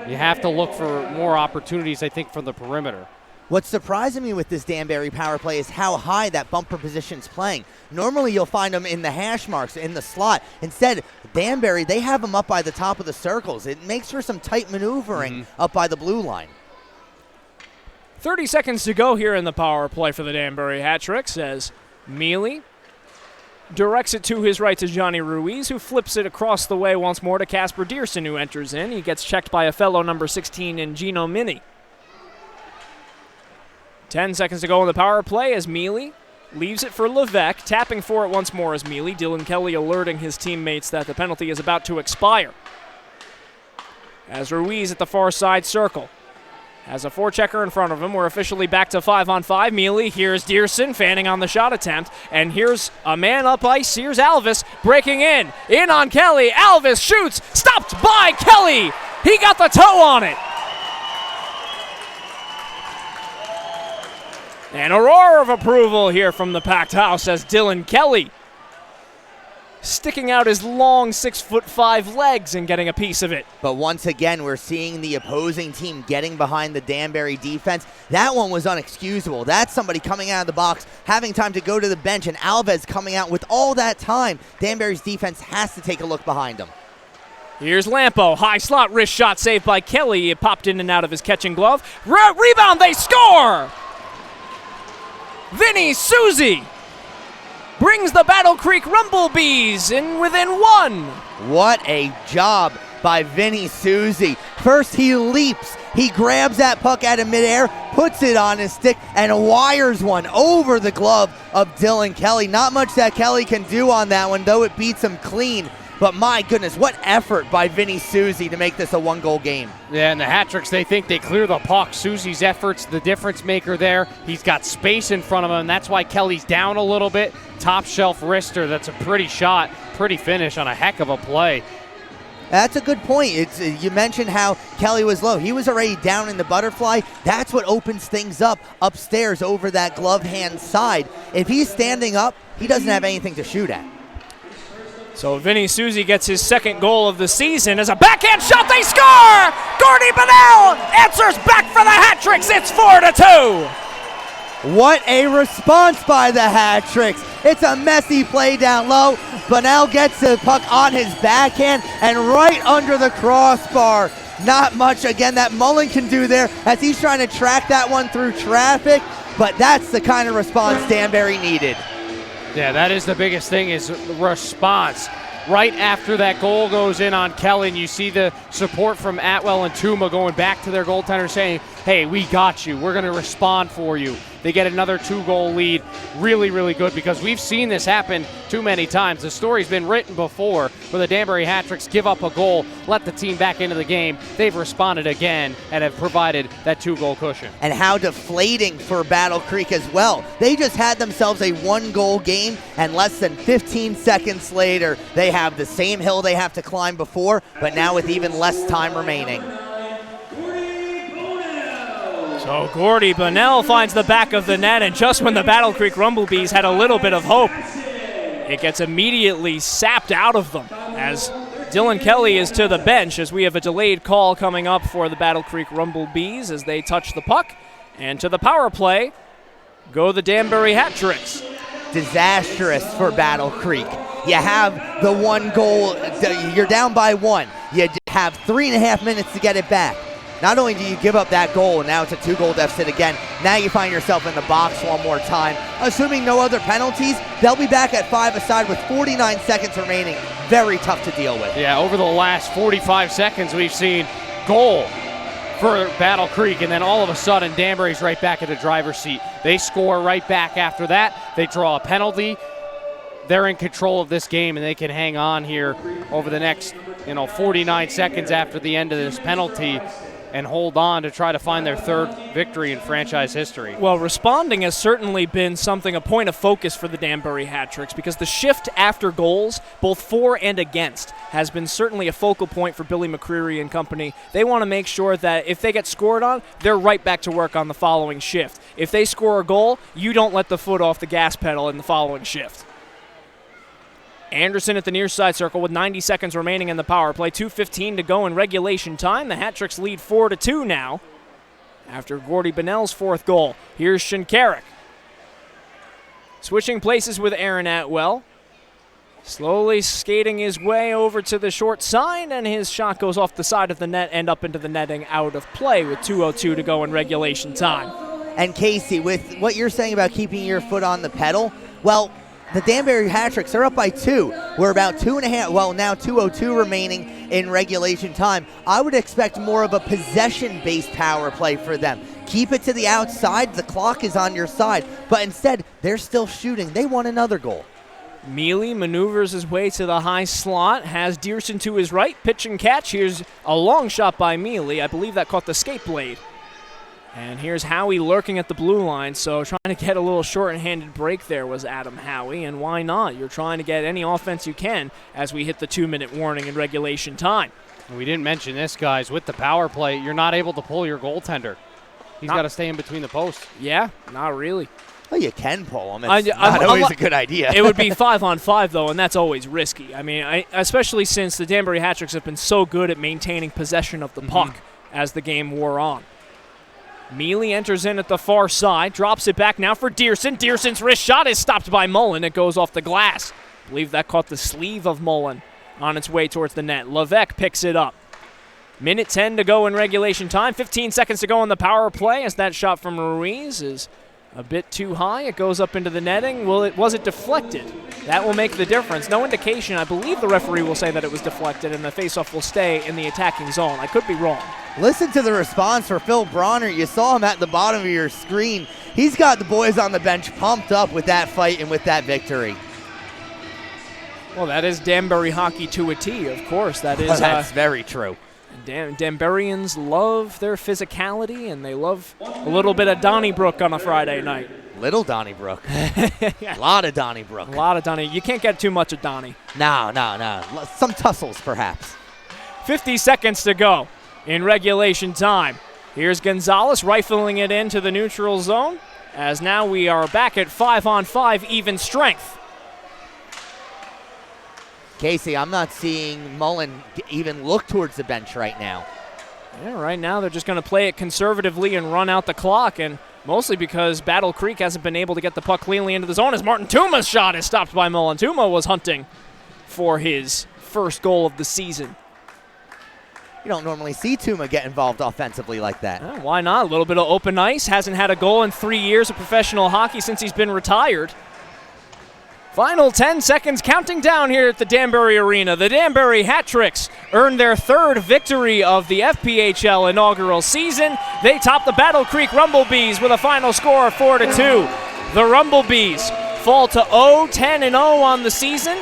you have to look for more opportunities, I think, from the perimeter. What's surprising me with this Danbury power play is how high that bumper position's playing. Normally you'll find them in the hash marks, in the slot. Instead, Danbury, they have them up by the top of the circles. It makes for some tight maneuvering up by the blue line. 30 seconds to go here in the power play for the Danbury Hat-Tricks as Mealy directs it to his right to Johnny Ruiz, who flips it across the way once more to Casper Dearson, who enters in. He gets checked by a fellow number 16 in Gino Mini. 10 seconds to go in the power play as Mealy leaves it for Levesque. Tapping for it once more as Mealy. Dylan Kelly alerting his teammates that the penalty is about to expire. As Ruiz at the far side circle has a forechecker in front of him. We're officially back to 5-on-5. Mealy, here's Dearson fanning on the shot attempt. And here's a man up ice. Here's Alvis breaking in. In on Kelly. Alvis shoots. Stopped by Kelly. He got the toe on it. And a roar of approval here from the packed house as Dylan Kelly sticking out his long 6'5" legs and getting a piece of it. But once again, we're seeing the opposing team getting behind the Danbury defense. That one was unexcusable. That's somebody coming out of the box, having time to go to the bench, and Alves coming out with all that time. Danbury's defense has to take a look behind him. Here's Lampo, high slot wrist shot saved by Kelly. It popped in and out of his catching glove. Rebound, they score! Vinny Suzy brings the Battle Creek Rumblebees in within one. What a job by Vinny Suzy. First he leaps, he grabs that puck out of midair, puts it on his stick, and wires one over the glove of Dylan Kelly. Not much that Kelly can do on that one, though it beats him clean. But my goodness, what effort by Vinny Suzy to make this a one-goal game. Yeah, and the Hat-Tricks, they think they clear the puck. Suzy's efforts, the difference maker there. He's got space in front of him, and that's why Kelly's down a little bit. Top shelf wrister, that's a pretty shot, pretty finish on a heck of a play. That's a good point. You mentioned how Kelly was low. He was already down in the butterfly. That's what opens things up upstairs over that glove hand side. If he's standing up, he doesn't have anything to shoot at. So Vinny Suzy gets his second goal of the season as a backhand shot. They score! Gordy Bonnell answers back for the Hat-Tricks. It's 4-2. What a response by the Hat-Tricks. It's a messy play down low. Bonnell gets the puck on his backhand and right under the crossbar. Not much, again, that Mullen can do there as he's trying to track that one through traffic, but that's the kind of response Danbury needed. Yeah, that is the biggest thing, is response. Right after that goal goes in on Kelly, and you see the support from Atwell and Tuma going back to their goaltender saying, hey, we got you. We're going to respond for you. They get another 2-goal lead. Really, really good, because we've seen this happen too many times. The story's been written before where the Danbury Hat-Tricks give up a goal, let the team back into the game. They've responded again and have provided that 2-goal cushion. And how deflating for Battle Creek as well. They just had themselves a 1-goal game, and less than 15 seconds later, they have the same hill they have to climb before, but now with even less time remaining. So Gordy Bonnell finds the back of the net, and just when the Battle Creek Rumblebees had a little bit of hope, it gets immediately sapped out of them as Dylan Kelly is to the bench, as we have a delayed call coming up for the Battle Creek Rumblebees as they touch the puck. And to the power play go the Danbury Hat-Tricks. Disastrous for Battle Creek. You have the 1 goal, you're down by 1. You have 3.5 minutes to get it back. Not only do you give up that goal, and now it's a 2-goal deficit again, now you find yourself in the box one more time. Assuming no other penalties, they'll be back at 5-a-side with 49 seconds remaining. Very tough to deal with. Yeah, over the last 45 seconds, we've seen goal for Battle Creek, and then all of a sudden, Danbury's right back in the driver's seat. They score right back after that. They draw a penalty. They're in control of this game, and they can hang on here over the next 49 seconds after the end of this penalty. and hold on to try to find their third victory in franchise history. Well, responding has certainly been a point of focus for the Danbury Hat-Tricks, because the shift after goals, both for and against, has been certainly a focal point for Billy McCreary and company. They want to make sure that if they get scored on, they're right back to work on the following shift. If they score a goal, you don't let the foot off the gas pedal in the following shift. Anderson at the near side circle with 90 seconds remaining in the power play. 2:15 to go in regulation time. The Hat-Tricks lead 4-2 now after Gordy Bonnell's fourth goal. Here's Shinkarik. Switching places with Aaron Atwell. Slowly skating his way over to the short side, and his shot goes off the side of the net and up into the netting, out of play with 2:02 to go in regulation time. And Casey, with what you're saying about keeping your foot on the pedal, well, the Danbury Hat-Tricks are up by 2. We're about 2.5, well, now 2:02 remaining in regulation time. I would expect more of a possession-based power play for them. Keep it to the outside, the clock is on your side, but instead, they're still shooting. They want another goal. Mealy maneuvers his way to the high slot, has Dearson to his right, pitch and catch. Here's a long shot by Mealy. I believe that caught the skate blade. And here's Howie lurking at the blue line, so trying to get a little short-handed break there was Adam Howie, and why not? You're trying to get any offense you can as we hit the 2-minute warning in regulation time. We didn't mention this, guys. With the power play, you're not able to pull your goaltender. He's got to stay in between the posts. Yeah, not really. Well, you can pull them. It's not always a good idea. It would be 5-on-5, though, and that's always risky. I mean, especially since the Danbury Hat-Tricks have been so good at maintaining possession of the puck as the game wore on. Mealy enters in at the far side, drops it back now for Dearson. Dearson's wrist shot is stopped by Mullen. It goes off the glass. I believe that caught the sleeve of Mullen on its way towards the net. Levesque picks it up. Minute 10 to go in regulation time. 15 seconds to go in the power play as that shot from Ruiz is a bit too high. It goes up into the netting. Was it deflected? That will make the difference. No indication. I believe the referee will say that it was deflected and the faceoff will stay in the attacking zone. I could be wrong. Listen to the response for Phil Bronner. You saw him at the bottom of your screen. He's got the boys on the bench pumped up with that fight and with that victory. Well, that is Danbury hockey to a T, of course. That is. That's very true. Danburians love their physicality, and they love a little bit of Donnybrook on a Friday night. Little Donnybrook. A lot of Donnybrook. A lot of Donnie. You can't get too much of Donnie. No. Some tussles, perhaps. 50 seconds to go in regulation time. Here's Gonzalez rifling it into the neutral zone, as now we are back at 5-on-5 even strength. Casey, I'm not seeing Mullen even look towards the bench right now. Yeah, right now they're just going to play it conservatively and run out the clock, and mostly because Battle Creek hasn't been able to get the puck cleanly into the zone as Martin Tuma's shot is stopped by Mullen. Tuma was hunting for his first goal of the season. You don't normally see Tuma get involved offensively like that. Why not? A little bit of open ice. Hasn't had a goal in 3 years of professional hockey since he's been retired. Final 10 seconds counting down here at the Danbury Arena. The Danbury Hat-Tricks earned their third victory of the FPHL inaugural season. They top the Battle Creek Rumblebees with a final score of 4-2. The Rumblebees fall to 0-10-0 on the season.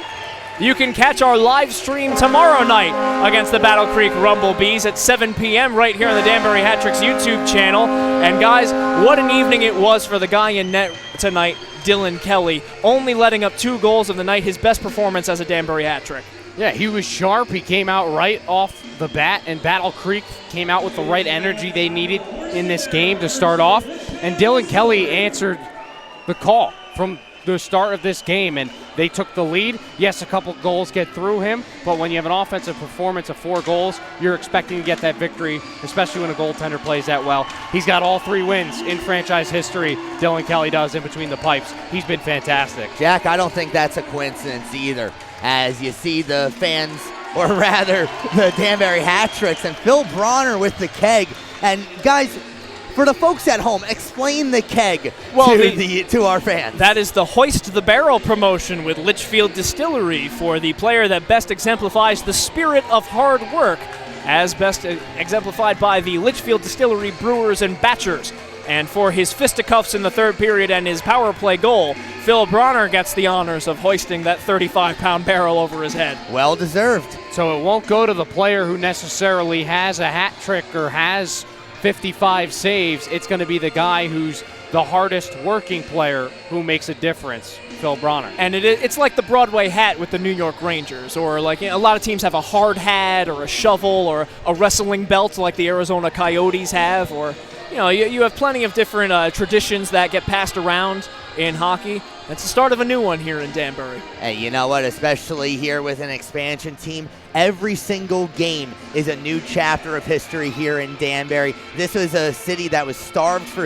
You can catch our live stream tomorrow night against the Battle Creek Rumblebees at 7 p.m. right here on the Danbury Hat-Tricks YouTube channel. And guys, what an evening it was for the guy in net tonight, Dylan Kelly, only letting up 2 goals of the night, his best performance as a Danbury Hat-Trick. Yeah, he was sharp. He came out right off the bat, and Battle Creek came out with the right energy they needed in this game to start off. And Dylan Kelly answered the call from the start of this game, and they took the lead. Yes, a couple goals get through him, but when you have an offensive performance of 4 goals, you're expecting to get that victory, especially when a goaltender plays that well. He's got all 3 wins in franchise history. Dylan Kelly does in between the pipes. He's been fantastic. Jack, I don't think that's a coincidence either, as you see the fans, or rather the Danbury Hat-Tricks, and Phil Bronner with the keg. And guys, for the folks at home, explain the keg to our fans. That is the Hoist the Barrel promotion with Litchfield Distillery for the player that best exemplifies the spirit of hard work, as best exemplified by the Litchfield Distillery Brewers and Batchers. And for his fisticuffs in the third period and his power play goal, Phil Bronner gets the honors of hoisting that 35-pound barrel over his head. Well deserved. So it won't go to the player who necessarily has a hat trick or has 55 saves. It's going to be the guy who's the hardest working player who makes a difference, Phil Bronner. And it's like the Broadway hat with the New York Rangers, or like, you know, a lot of teams have a hard hat or a shovel or a wrestling belt like the Arizona Coyotes have, or you have plenty of different traditions that get passed around in hockey. It's the start of a new one here in Danbury. Hey, you know what? Especially here with an expansion team, every single game is a new chapter of history here in Danbury. This was a city that was starved for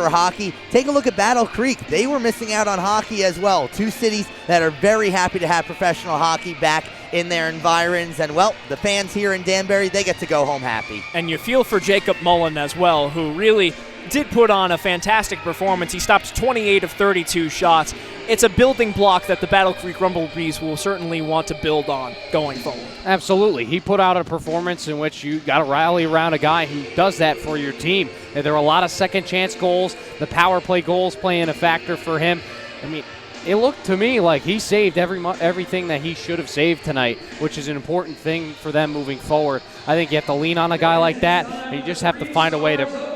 hockey. Take a look at Battle Creek. They were missing out on hockey as well. Two cities that are very happy to have professional hockey back in their environs. And, well, the fans here in Danbury, they get to go home happy. And you feel for Jacob Mullen as well, who really did put on a fantastic performance. He stopped 28 of 32 shots. It's a building block that the Battle Creek Rumblebees will certainly want to build on going forward. Absolutely. He put out a performance in which you got to rally around a guy who does that for your team. And there are a lot of second chance goals. The power play goals playing a factor for him. I mean, it looked to me like he saved everything that he should have saved tonight, which is an important thing for them moving forward. I think you have to lean on a guy like that, and you just have to find a way to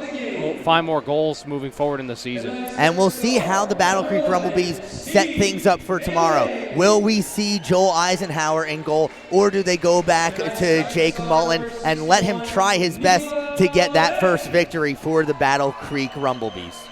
find more goals moving forward in the season. And we'll see how the Battle Creek Rumblebees set things up for tomorrow. Will we see Joel Eisenhower in goal, or do they go back to Jake Mullen and let him try his best to get that first victory for the Battle Creek Rumblebees?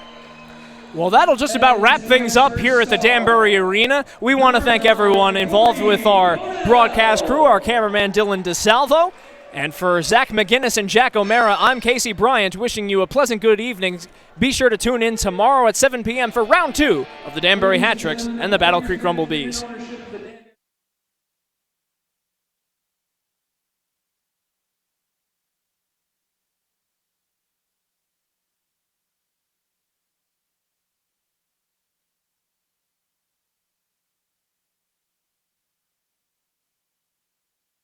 Well, that'll just about wrap things up here at the Danbury Arena. We want to thank everyone involved with our broadcast crew, our cameraman Dylan DeSalvo. And for Zach McGinnis and Jack O'Mara, I'm Casey Bryant, wishing you a pleasant good evening. Be sure to tune in tomorrow at 7 p.m. for round 2 of the Danbury Hat Tricks and the Battle Creek Rumblebees.